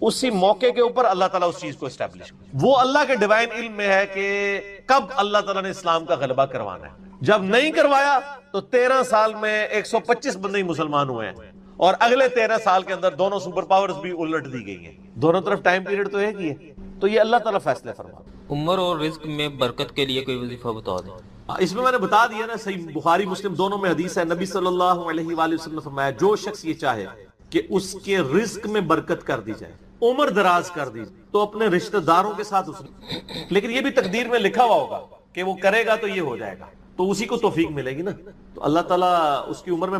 اسی موقع کے اوپر اللہ تعالیٰ اس چیز کو اسٹیبلش، وہ اللہ کے ڈیوائن علم میں ہے کہ کب اللہ تعالیٰ نے اسلام کا غلبہ کروانا ہے۔ جب نہیں کروایا تو 13 سال میں 125 بندے ہی مسلمان ہوئے ہیں، اور اگلے 13 سال کے اندر دونوں سپر پاورز بھی الٹ دی گئی ہیں، دونوں طرف ٹائم پیریڈ تو ایک ہی ہے۔ تو یہ اللہ تعالیٰ فیصلے فرماتا ہے۔ عمر اور رزق میں برکت کے لیے کوئی وظیفہ بتا دیں۔ اس میں نے بتا دیا نا، صحیح بخاری مسلم دونوں میں حدیث ہے، نبی صلی اللہ علیہ وآلہ وسلم نے فرمایا جو شخص یہ چاہے کہ اس کے رزق میں برکت کر دی جائے، عمر دراز کر دی، تو اپنے رشتہ داروں کے ساتھ اس نے، لیکن یہ بھی تقدیر میں لکھا ہوا ہوگا کہ وہ کرے گا تو یہ ہو جائے گا، تو اسی کو توفیق ملے گی نا۔ تو اللہ تعالیٰ اس کی عمر میں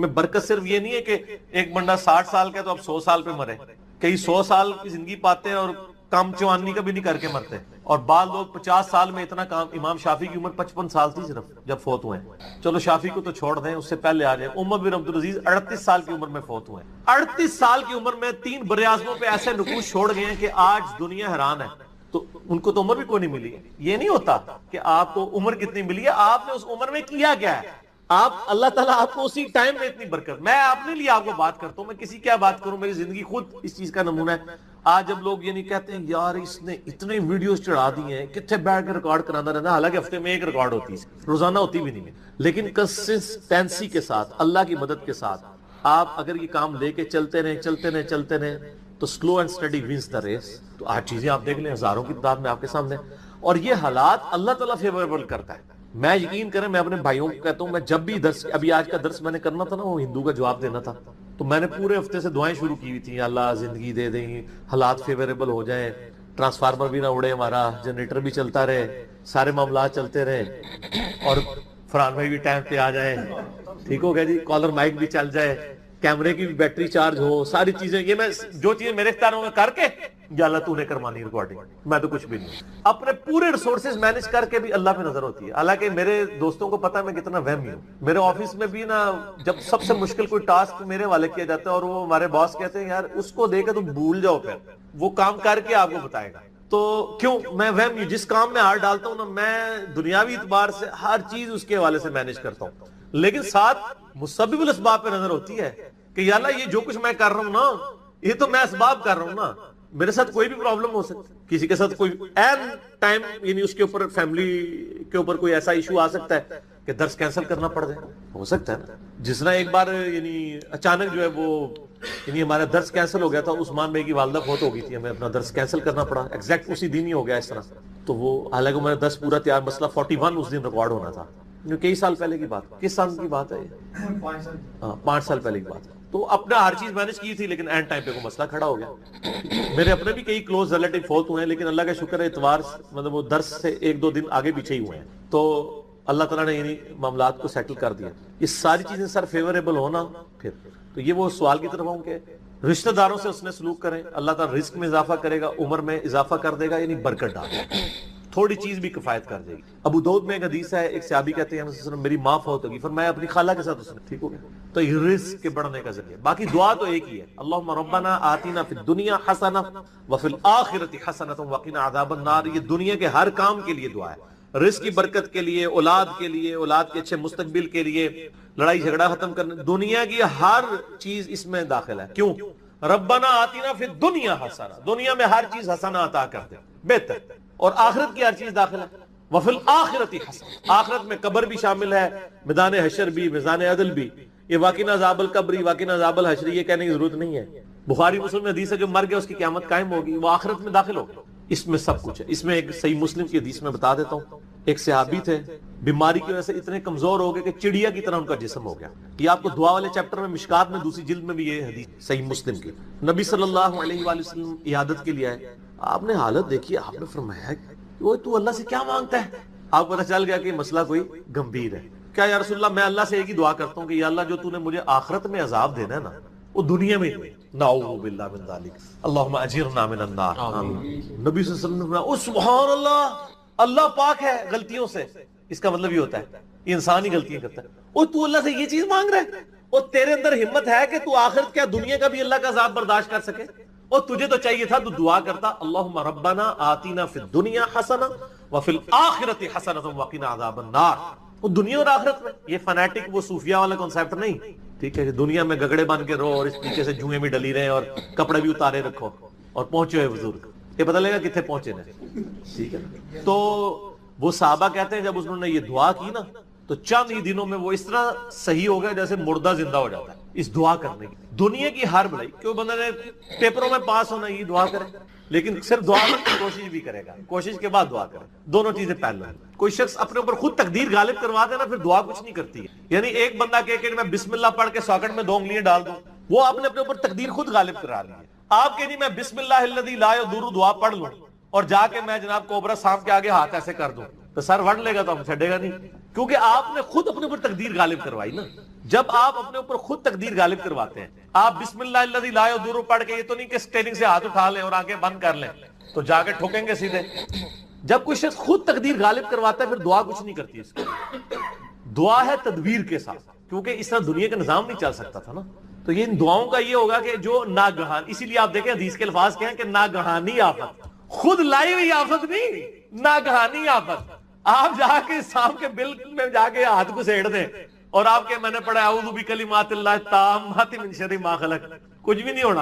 برکت صرف یہ نہیں ہے کہ ایک بندہ 60 سال کا ہے تو اب 100 سال پہ مرے، کئی 100 سال کی زندگی پاتے ہیں اور کام چوانی کا بھی نہیں کر کے مرتے، اور بعض لوگ 50 سال میں اتنا کام۔ امام شافعی کی عمر 55 سال تھی صرف جب فوت ہوئے ہیں، چلو شافعی کو تو چھوڑ دیں، اس سے پہلے آ جائیں عمر بن عبدالعزیز 38 سال کی عمر میں فوت ہوئے ہیں۔ 38 سال کی عمر میں 3 براعظموں پہ ایسے نقوش چھوڑ گئے ہیں کہ آج دنیا حیران ہے۔ تو ان کو تو عمر بھی کوئی نہیں ملی ہے۔ یہ نہیں ہوتا کہ آپ کو عمر کتنی ملی ہے، آپ نے اس عمر میں کیا کیا ہے۔ آپ اللہ تعالیٰ آپ کو اسی ٹائم میں اتنی برکت، میں اپنے لیے آپ کو بات کرتا ہوں، میں کسی کیا بات کروں، میری زندگی خود اس چیز کا نمونہ ہے۔ آج جب لوگ یہ نہیں کہتے ہیں یار اس نے اتنے ویڈیوز چڑھا دی ہیں، کتنے بیٹھ کے ریکارڈ کرانا رہتا ہے، حالانکہ ہفتے میں ایک ریکارڈ ہوتی ہے، روزانہ ہوتی بھی نہیں ہے، لیکن کنسسٹینسی کے ساتھ اللہ کی مدد کے ساتھ آپ اگر یہ کام لے کے چلتے رہیں تو slow and steady wins the race. تو آج چیزیں آپ دیکھ لیں ہزاروں کی تعداد میں آپ کے سامنے، اور یہ حالات اللہ تعالیٰ فیوریبل کرتا ہے۔ میں یقین کریں، میں اپنے بھائیوں کو کہتا ہوں، میں جب بھی درس، ابھی آج کا درس میں نے کرنا تھا نا، وہ ہندو کا جواب دینا تھا، تو میں نے پورے ہفتے سے دعائیں شروع کی ہوئی تھیں، اللہ زندگی دے دیں، حالات فیوریبل ہو جائیں، ٹرانسفارمر بھی نہ اڑے ہمارا، جنریٹر بھی چلتا رہے، سارے معاملات چلتے رہے، اور فرحان بھائی بھی ٹائم پہ آ جائیں، ٹھیک ہو گیا جی، کالر مائک بھی چل جائے، کیمرے کی بھی بیٹری چارج ہو، ساری چیزیں، یہ میں جو چیزیں میرے اختیاروں میں کر کے یا اللہ تو نے کروانی ریکارڈنگ، میں تو کچھ بھی نہیں، اپنے پورے ریسورسز مینج کر کے بھی اللہ پہ نظر ہوتی ہے۔ حالانکہ میرے دوستوں کو پتا ہے میں کتنا وہمی ہوں، میرے آفس میں بھی نا جب سب سے مشکل کوئی ٹاسک میرے والے کیا جاتا ہے اور وہ ہمارے باس کہتے ہیں یار اس کو دے کے تم بھول جاؤ، پھر وہ کام کر کے آپ کو بتائے گا، تو کیوں میں وہم ہوں، جس کام میں ہاتھ ڈالتا ہوں نا میں دنیاوی اعتبار سے ہر چیز اس کے حوالے سے مینج کرتا ہوں، لیکن ساتھ مسبب الاسباب پہ نظر ہوتی ہے کہ یا اللہ یہ جو کچھ میں کر رہا ہوں نا یہ تو میں اسباب کر رہا ہوں نا، میرے ساتھ کوئی بھی پرابلم ہو سکتی ہے، کسی کے ساتھ کوئی این ٹائم یعنی اس کے اوپر فیملی کے اوپر کوئی ایسا ایشو آ سکتا ہے کہ درس کینسل کرنا پڑ جائے، ہو سکتا ہے نا، جس طرح ایک بار یعنی اچانک جو ہے وہ یعنی ہمارا درس کینسل ہو گیا تھا، عثمان بھائی کی والدہ فوت ہو گئی تھی، ہمیں اپنا درس کینسل کرنا پڑا ایگزیکٹ اسی دن ہی ہو گیا اس طرح، تو وہ حالانکہ میرا درس پورا تیار، مسئلہ 41 اس دن ریکارڈ ہونا تھا، کئی سال پہلے کی بات، کس سال کی بات ہے یہ؟ 5 سال پہلے کی بات ہے، تو اپنا ہر چیز مینج کی تھی لیکن اینڈ ٹائم پہ کوئی مسئلہ کھڑا ہو گیا۔ میرے اپنے بھی کئی کلوز ریلیٹیو فوت ہوئے ہیں لیکن اللہ کا شکر ہے اتوار مطلب وہ درس سے 1-2 دن آگے پیچھے ہی ہوئے ہیں، تو اللہ تعالیٰ نے یعنی معاملات کو سیٹل کر دیا۔ یہ ساری چیزیں سر فیوریبل ہونا پھر تو یہ وہ سوال کی طرف ہوں کہ رشتہ داروں سے اس نے سلوک کریں، اللہ تعالیٰ رزق میں اضافہ کرے گا، عمر میں اضافہ کر دے گا، یعنی برکت ڈال دے گا، تھوڑی چیز بھی کفایت کر دے گی۔ ابو داؤد میں ایک حدیث ہے، ایک صحابی کہتے ہیں میری ماں فوت ہوگی، فرمایا اپنی خالہ کے ساتھ اس نے ٹھیک ہو گیا، تو یہ رزق کے بڑھنے کا ذریعہ، باقی دعا تو ایک ہی ہے، اللہم ربنا آتنا فی الدنیا حسنہ وفی الآخرۃ حسنۃ وقنا عذاب النار، یہ دنیا کے ہر کام کے لیے دعا ہے، رزق کی برکت کے لیے، اولاد کے لیے، اولاد کے اچھے مستقبل کے لیے، لڑائی جھگڑا ختم کرنے، دنیا کی ہر چیز اس میں داخل ہے۔ کیوں؟ ربنا آتنا فی الدنیا حسنہ، دنیا میں ہر چیز حسنہ عطا کر دے، بہتر، اور آخرت کی ہر چیز داخل ہے، وفی الآخرۃ حسنہ، آخرت میں قبر بھی شامل ہے، میدان حشر بھی، میدان عدل بھی، یہ وقنا عذاب القبر، وقنا عذاب الحشر یہ کہنے کی ضرورت نہیں ہے، بخاری مسلم میں حدیث ہے جو مر گیا اس کی قیامت قائم ہوگی، وہ آخرت میں داخل ہوگا، اس میں سب کچھ ہے۔ اس میں ایک صحیح مسلم کی حدیث میں بتا دیتا ہوں، ایک صحابی تھے بیماری کی وجہ سے اتنے کمزور ہو گئے کہ چڑیا کی طرح ان کا جسم ہو گیا، یہ آپ کو دعا والے چیپٹر میں مشکات میں دوسری جلد میں بھی یہ حدیث صحیح مسلم کی، نبی صلی اللہ علیہ وآلہ وسلم عیادت کے لیے آئے، آپ نے حالت دیکھی، آپ نے فرمایا وہ تو اللہ سے کیا مانگتا ہے؟ آپ کو پتہ چل گیا کہ مسئلہ کوئی گمبھیر ہے، کیا یا رسول اللہ میں اللہ سے ایک ہی دعا کرتا ہوں کہ یا اللہ جو تو نے مجھے آخرت میں عذاب دینا ہے نا وہ دنیا میں دے، نعوذ باللہ من ذالک، اللہم اجرنا من النار، آمین۔ نبی صلی اللہ علیہ وسلم نے فرمایا سبحان اللہ، اللہ پاک ہے غلطیوں سے، اس کا مطلب یہ ہوتا ہے یہ انسان ہی غلطیاں کرتا ہے، اور تو اللہ سے یہ چیز مانگ رہا ہے، اور تیرے اندر ہمت ہے کہ تو آخرت کیا دنیا کا بھی اللہ کا عذاب برداشت کر سکے، اور تجھے تو چاہیے تھا تو دعا کرتا اللہم ربنا آتینا فی الدنیا حسنہ وفی الآخرۃ حسنۃ وقنا عذاب النار، وہ دنیا اور آخرت میں، یہ فنیٹک وہ صوفیہ والا کنسیپٹ نہیں، ٹھیک ہے، دنیا میں گگڑے بن کے رہو اور اس نیچے سے جوئیں بھی ڈلی رہے اور کپڑے بھی اتارے رکھو اور پہنچے ہوئے بزرگ، یہ پتہ لگا کتنے پہنچے نے، ٹھیک ہے۔ تو وہ صحابہ کہتے ہیں جب انہوں نے یہ دعا کی نا تو چند ہی دنوں میں وہ اس طرح صحیح ہو گئے جیسے مردہ زندہ ہو جاتا ہے اس دعا کرنے کی۔ دنیا کی ہر بھلائی، کیوں بندہ نے پیپروں میں پاس ہونا یہ دعا کرے، لیکن صرف دعا کرنے کی کوشش بھی کرے گا، کوشش کے بعد دعا کرے، دونوں چیزیں پہلے ہیں۔ کوئی شخص اپنے اوپر خود تقدیر غالب کروا دے نا پھر دعا کچھ نہیں کرتی ہے، یعنی ایک بندہ کہے کہ میں بسم اللہ پڑھ کے ساکٹ میں 2 انگلیاں ڈال دوں، وہ آپ نے اپنے اوپر تقدیر خود غالب کرا لی ہے۔ آپ کہ نہیں میں بسم اللہ الذی لا یضر دعا پڑھ لوں اور جا کے میں جناب کوبرا سانپ کے آگے ہاتھ ایسے کر دوں تو سر وڑ لے گا تو ہم چھڑے گا نہیں، کیونکہ آپ نے خود اپنے اوپر تقدیر غالب کروائی نا۔ جب آپ اپنے اوپر خود تقدیر غالب کرواتے ہیں، آپ بسم اللہ الذی لا یضر پڑھ کے یہ تو نہیں کہ اسٹیئرنگ سے ہاتھ اٹھا لیں اور آنکھیں بند کر لیں تو جا کے ٹھوکیں گے سیدھے۔ جب کوئی شخص خود تقدیر غالب کرواتا ہے پھر دعا کچھ نہیں کرتی، اس کی دعا ہے تدبیر کے ساتھ، کیونکہ اس طرح دنیا کا نظام نہیں چل سکتا تھا نا۔ تو یہ ان دعاؤں کا یہ ہوگا کہ جو ناگہان، اسی لیے آپ دیکھیں حدیث کے الفاظ کیا ہیں کہ ناگہانی آفت، خود لائی ہوئی آفت نہیں، ناگہانی آفت، آپ جا کے سانپ کے بل میں جا کے ہاتھ کو سیڑ دیں اور آپ کے میں نے پڑھا اعوذ بکلمات اللہ التامات من شر ما خلق، کچھ بھی نہیں ہونا۔